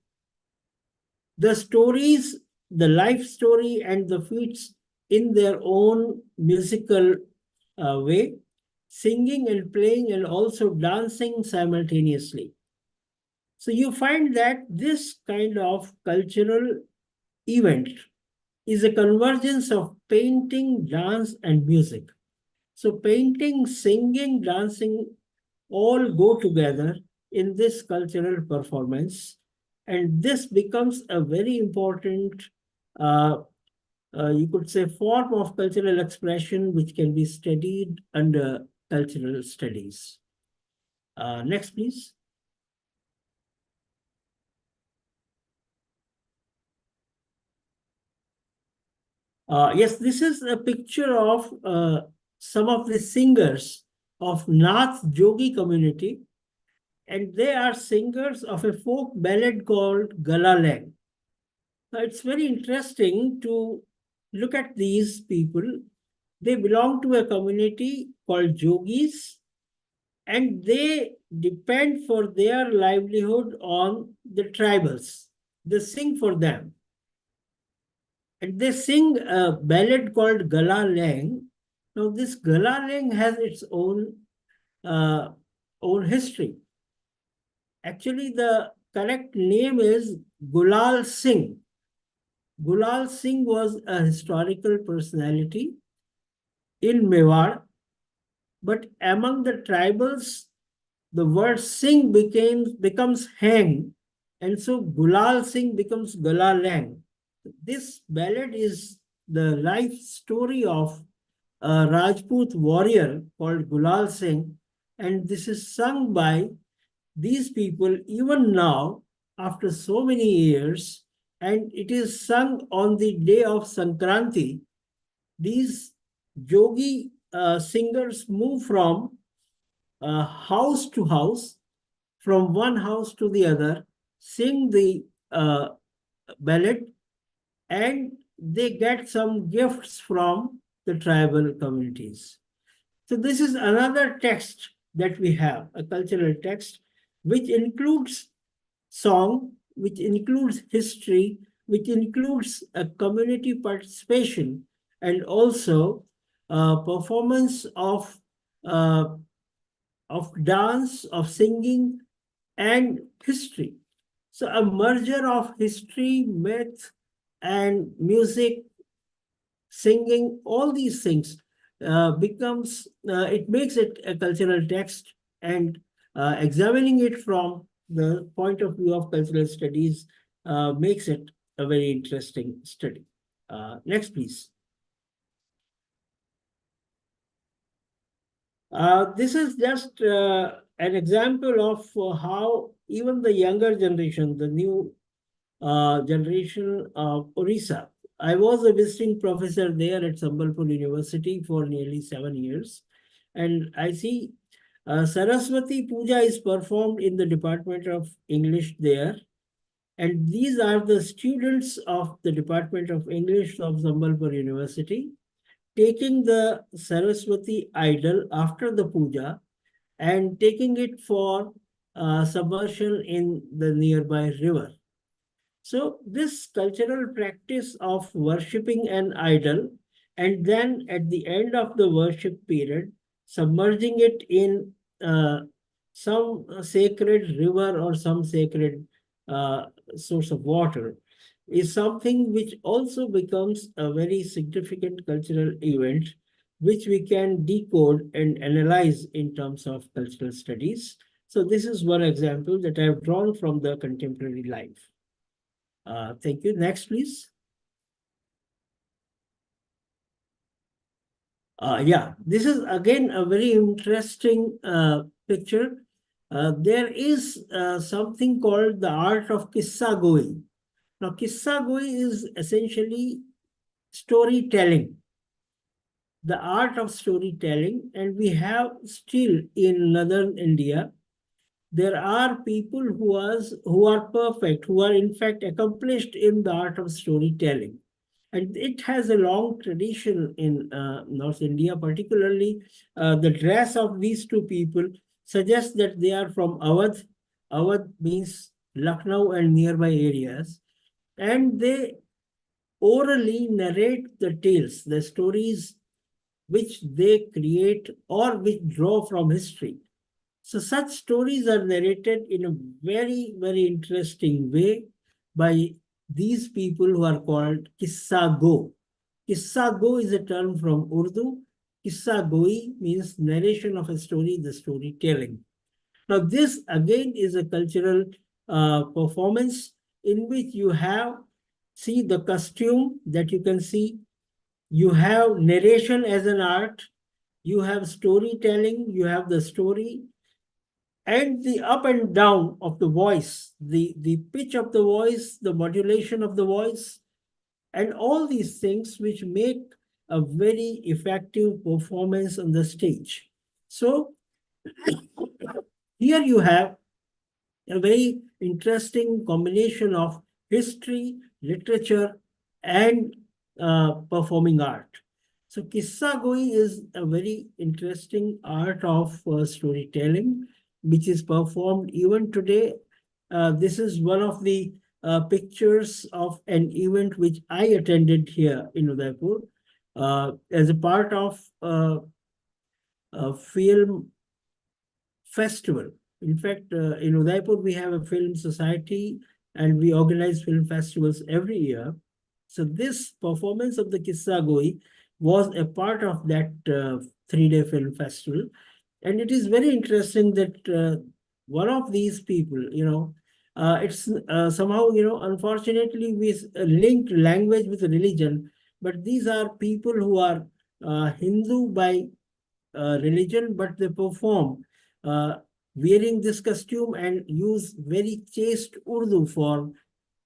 the stories, the life story and the feats in their own musical way, singing and playing and also dancing simultaneously. So you find that this kind of cultural event is a convergence of painting, dance, and music. So painting, singing, dancing all go together in this cultural performance. And this becomes a very important, you could say, form of cultural expression which can be studied under cultural studies. Next, please. Yes, this is a picture of some of the singers of Nath Jogi community, and they are singers of a folk ballad called Galaleng. Now, it's very interesting to look at these people. They belong to a community called Jogis, and they depend for their livelihood on the tribals. They sing for them. And they sing a ballad called Galaleng. Now, this Galaleng has its own history. Actually, the correct name is Gulal Singh. Gulal Singh was a historical personality in Mewar, but among the tribals, the word Singh becomes Hang, and so Gulal Singh becomes Galaleng. This ballad is the life story of a Rajput warrior called Gulal Singh, and this is sung by these people even now after so many years, and it is sung on the day of Sankranti. These Jogi singers move from house to house, from one house to the other, sing the ballad, and they get some gifts from the tribal communities. So this is another text that we have, a cultural text, which includes song, which includes history, which includes a community participation, and also performance uh, of dance, of singing, and history. So a merger of history, myth, and music, singing, all these things it makes it a cultural text, and examining it from the point of view of cultural studies makes it a very interesting study. Next, please. This is just an example of how even the younger generation, the new generation of Orissa. I was a visiting professor there at Sambalpur University for nearly 7 years. And I see Saraswati Puja is performed in the Department of English there. And these are the students of the Department of English of Sambalpur University taking the Saraswati idol after the puja and taking it for submersion in the nearby river. So this cultural practice of worshipping an idol and then at the end of the worship period, submerging it in some sacred river or some sacred uh, source of water is something which also becomes a very significant cultural event, which we can decode and analyze in terms of cultural studies. So this is one example that I have drawn from the contemporary life. Thank you. Next, please. Yeah, this is again a very interesting picture. There is something called the art of Kissa Goi. Now, Kissa Goi is essentially storytelling, the art of storytelling, and we have still in northern India, there are people who are perfect, who are in fact accomplished in the art of storytelling. And it has a long tradition in North India, particularly the dress of these two people suggests that they are from Awadh. Awadh means Lucknow and nearby areas. And they orally narrate the tales, the stories which they create or which draw from history. So such stories are narrated in a very, very interesting way by these people who are called Kissa Go. Kissa Go is a term from Urdu. Kissa Goi means narration of a story, the storytelling. Now, this again is a cultural performance in which you have, see the costume that you can see, you have narration as an art, you have storytelling, you have the story, and the up and down of the voice, the pitch of the voice, the modulation of the voice, and all these things which make a very effective performance on the stage. So here you have a very interesting combination of history, literature, and performing art. So Kissa Goi is a very interesting art of storytelling, which is performed even today. This is one of the pictures of an event which I attended here in Udaipur as a part of a film festival. In fact, in Udaipur, we have a film society and we organize film festivals every year. So this performance of the Kissa Goi was a part of that 3-day film festival. And it is very interesting that one of these people, it's somehow, unfortunately, we link language with religion, but these are people who are Hindu by religion, but they perform wearing this costume and use very chaste Urdu for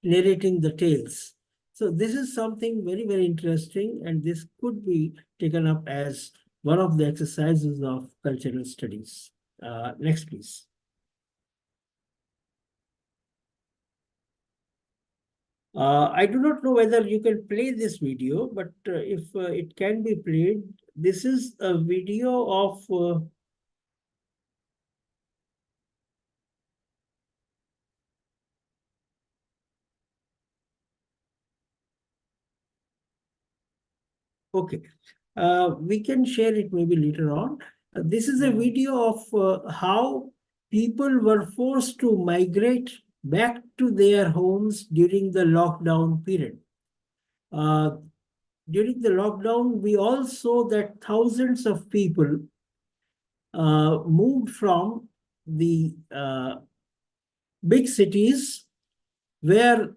narrating the tales. So this is something very, very interesting, and this could be taken up as one of the exercises of cultural studies. Next, please. I do not know whether you can play this video, but if it can be played, this is a video of okay. We can share it maybe later on. This is a video of how people were forced to migrate back to their homes during the lockdown period. During the lockdown, we all saw that thousands of people moved from the big cities where,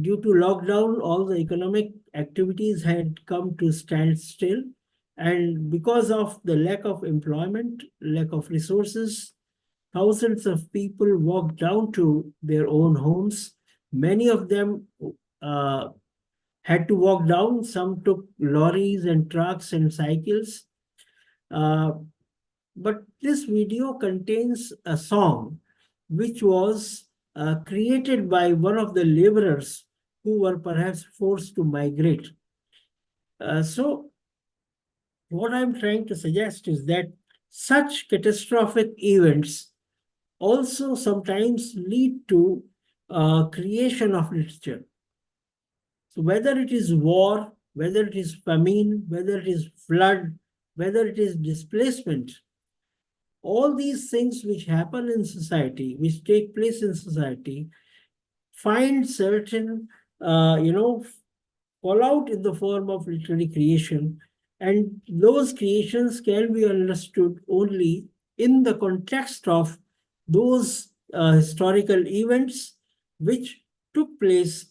due to lockdown, all the economic activities had come to standstill. And because of the lack of employment, lack of resources, thousands of people walked down to their own homes. Many of them had to walk down. Some took lorries and trucks and cycles. But this video contains a song which was created by one of the laborers who were perhaps forced to migrate. So what I'm trying to suggest is that such catastrophic events also sometimes lead to creation of literature. So whether it is war, whether it is famine, whether it is flood, whether it is displacement, all these things which happen in society, which take place in society, find certain, fallout in the form of literary creation. And those creations can be understood only in the context of those historical events which took place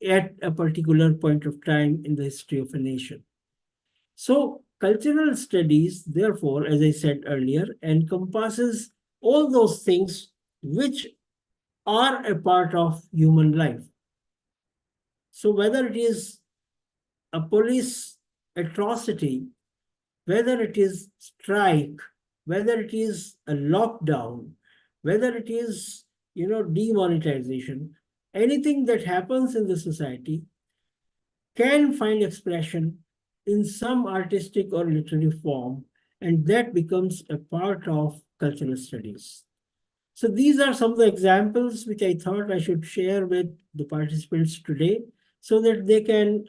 at a particular point of time in the history of a nation. So cultural studies, therefore, as I said earlier, encompasses all those things which are a part of human life. So whether it is a police atrocity, whether it is strike, whether it is a lockdown, whether it is, demonetization, anything that happens in the society can find expression in some artistic or literary form, and that becomes a part of cultural studies. So these are some of the examples which I thought I should share with the participants today, so that they can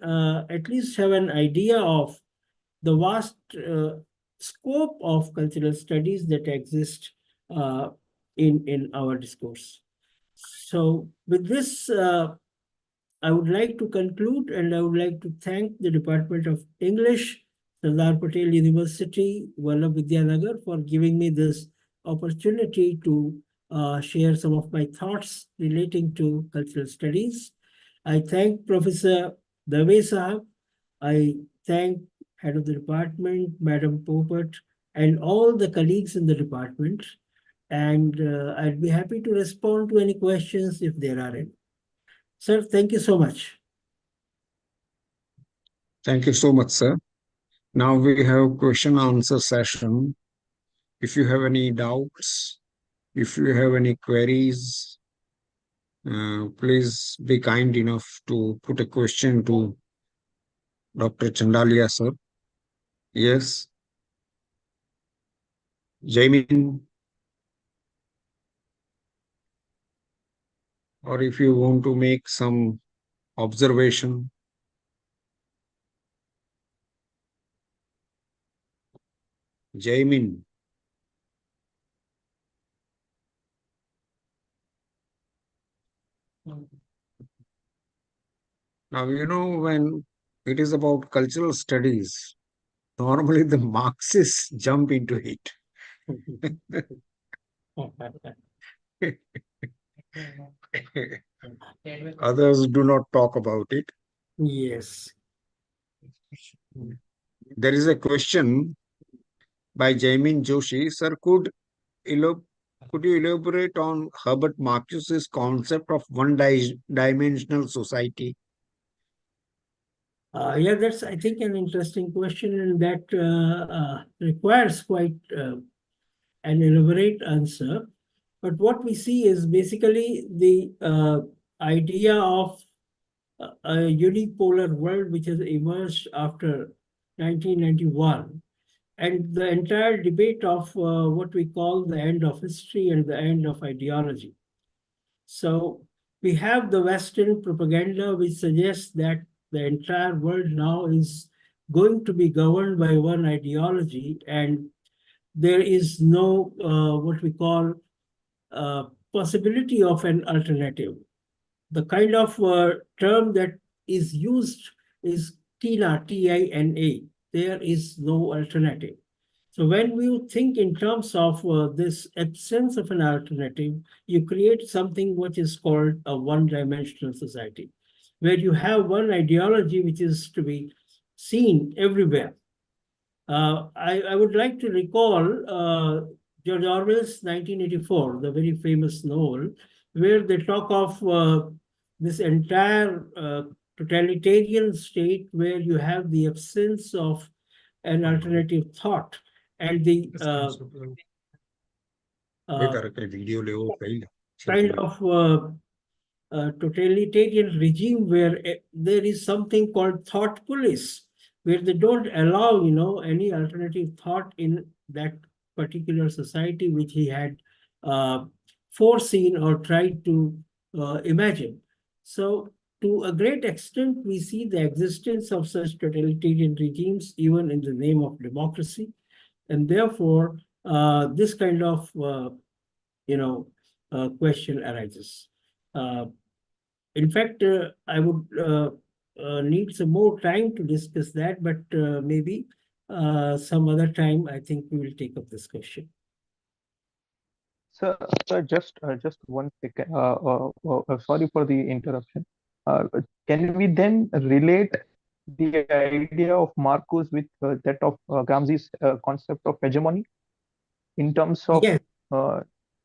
at least have an idea of the vast scope of cultural studies that exist in our discourse. So with this, I would like to conclude, and I would like to thank the Department of English, Sardar Patel University, Vallabh Vidyanagar, for giving me this opportunity to share some of my thoughts relating to cultural studies. I thank Professor Dave Sahab. I thank Head of the Department, Madam Popat, and all the colleagues in the department. And I'd be happy to respond to any questions if there are any. Sir, thank you so much. Thank you so much, sir. Now we have question answer session. If you have any doubts, if you have any queries, please be kind enough to put a question to Dr. Chandalia, sir. Yes. Jaimin. Or if you want to make some observation. Jaimin. Now, when it is about cultural studies, normally the Marxists jump into it. Others do not talk about it. Yes. There is a question by Jaimin Joshi. Sir, could you elaborate on Herbert Marcuse's concept of one-dimensional society? Yeah, that's, I think, an interesting question, and that requires quite an elaborate answer. But what we see is basically the idea of a unipolar world which has emerged after 1991, and the entire debate of what we call the end of history and the end of ideology. So we have the Western propaganda which suggests that the entire world now is going to be governed by one ideology, and there is no what we call possibility of an alternative. The kind of term that is used is TINA, T-I-N-A. There is no alternative. So when we think in terms of this absence of an alternative, you create something which is called a one-dimensional society, where you have one ideology which is to be seen everywhere. I would like to recall George Orwell's 1984, the very famous novel, where they talk of this entire totalitarian state where you have the absence of an alternative thought and the kind of totalitarian regime where there is something called thought police, where they don't allow, any alternative thought in that particular society which he had foreseen or tried to imagine. So to a great extent, we see the existence of such totalitarian regimes even in the name of democracy. And therefore, this kind of, question arises. In fact, I would need some more time to discuss that, but maybe some other time, I think we will take up this question. Sir, just 1 second. Sorry for the interruption. Can we then relate the idea of Marcuse with that of Gramsci's concept of hegemony in terms of Yes.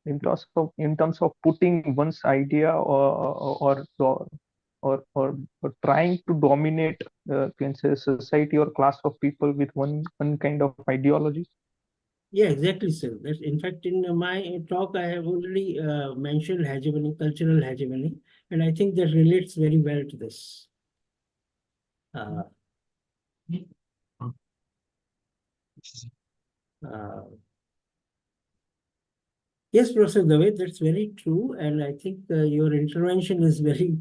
In terms of putting one's idea or trying to dominate can say society or class of people with one kind of ideology? Yeah, exactly, sir. That's, in fact, in my talk, I have already mentioned hegemony, cultural hegemony, and I think that relates very well to this. Yes, Professor Dave, that's very true. And I think your intervention is very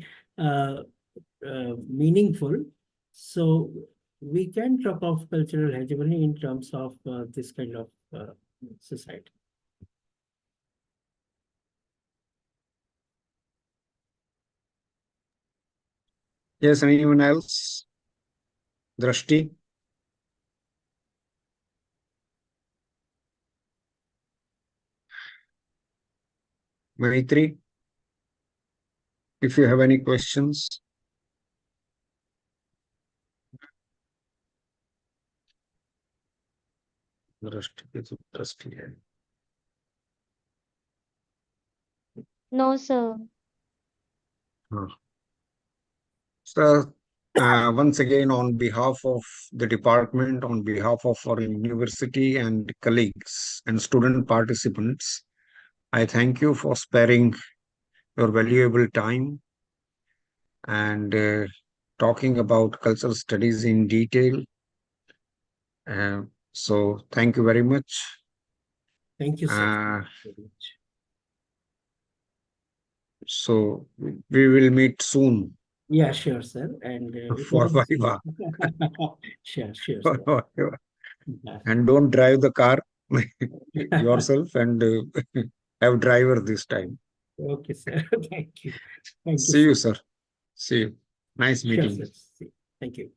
meaningful. So we can talk of cultural hegemony in terms of this kind of society. Yes, anyone else? Drashti? Maitri? If you have any questions. No, sir. So, once again, on behalf of the department, on behalf of our university and colleagues and student participants, I thank you for sparing your valuable time and talking about cultural studies in detail. So thank you very much. Thank you, sir. So we will meet soon. Yeah, sure, sir. And for Viva. Sure, sir. And don't drive the car yourself and have driver this time. Okay, sir. Thank you. See you, sir. See you. Nice meeting. Sure, sir. Thank you.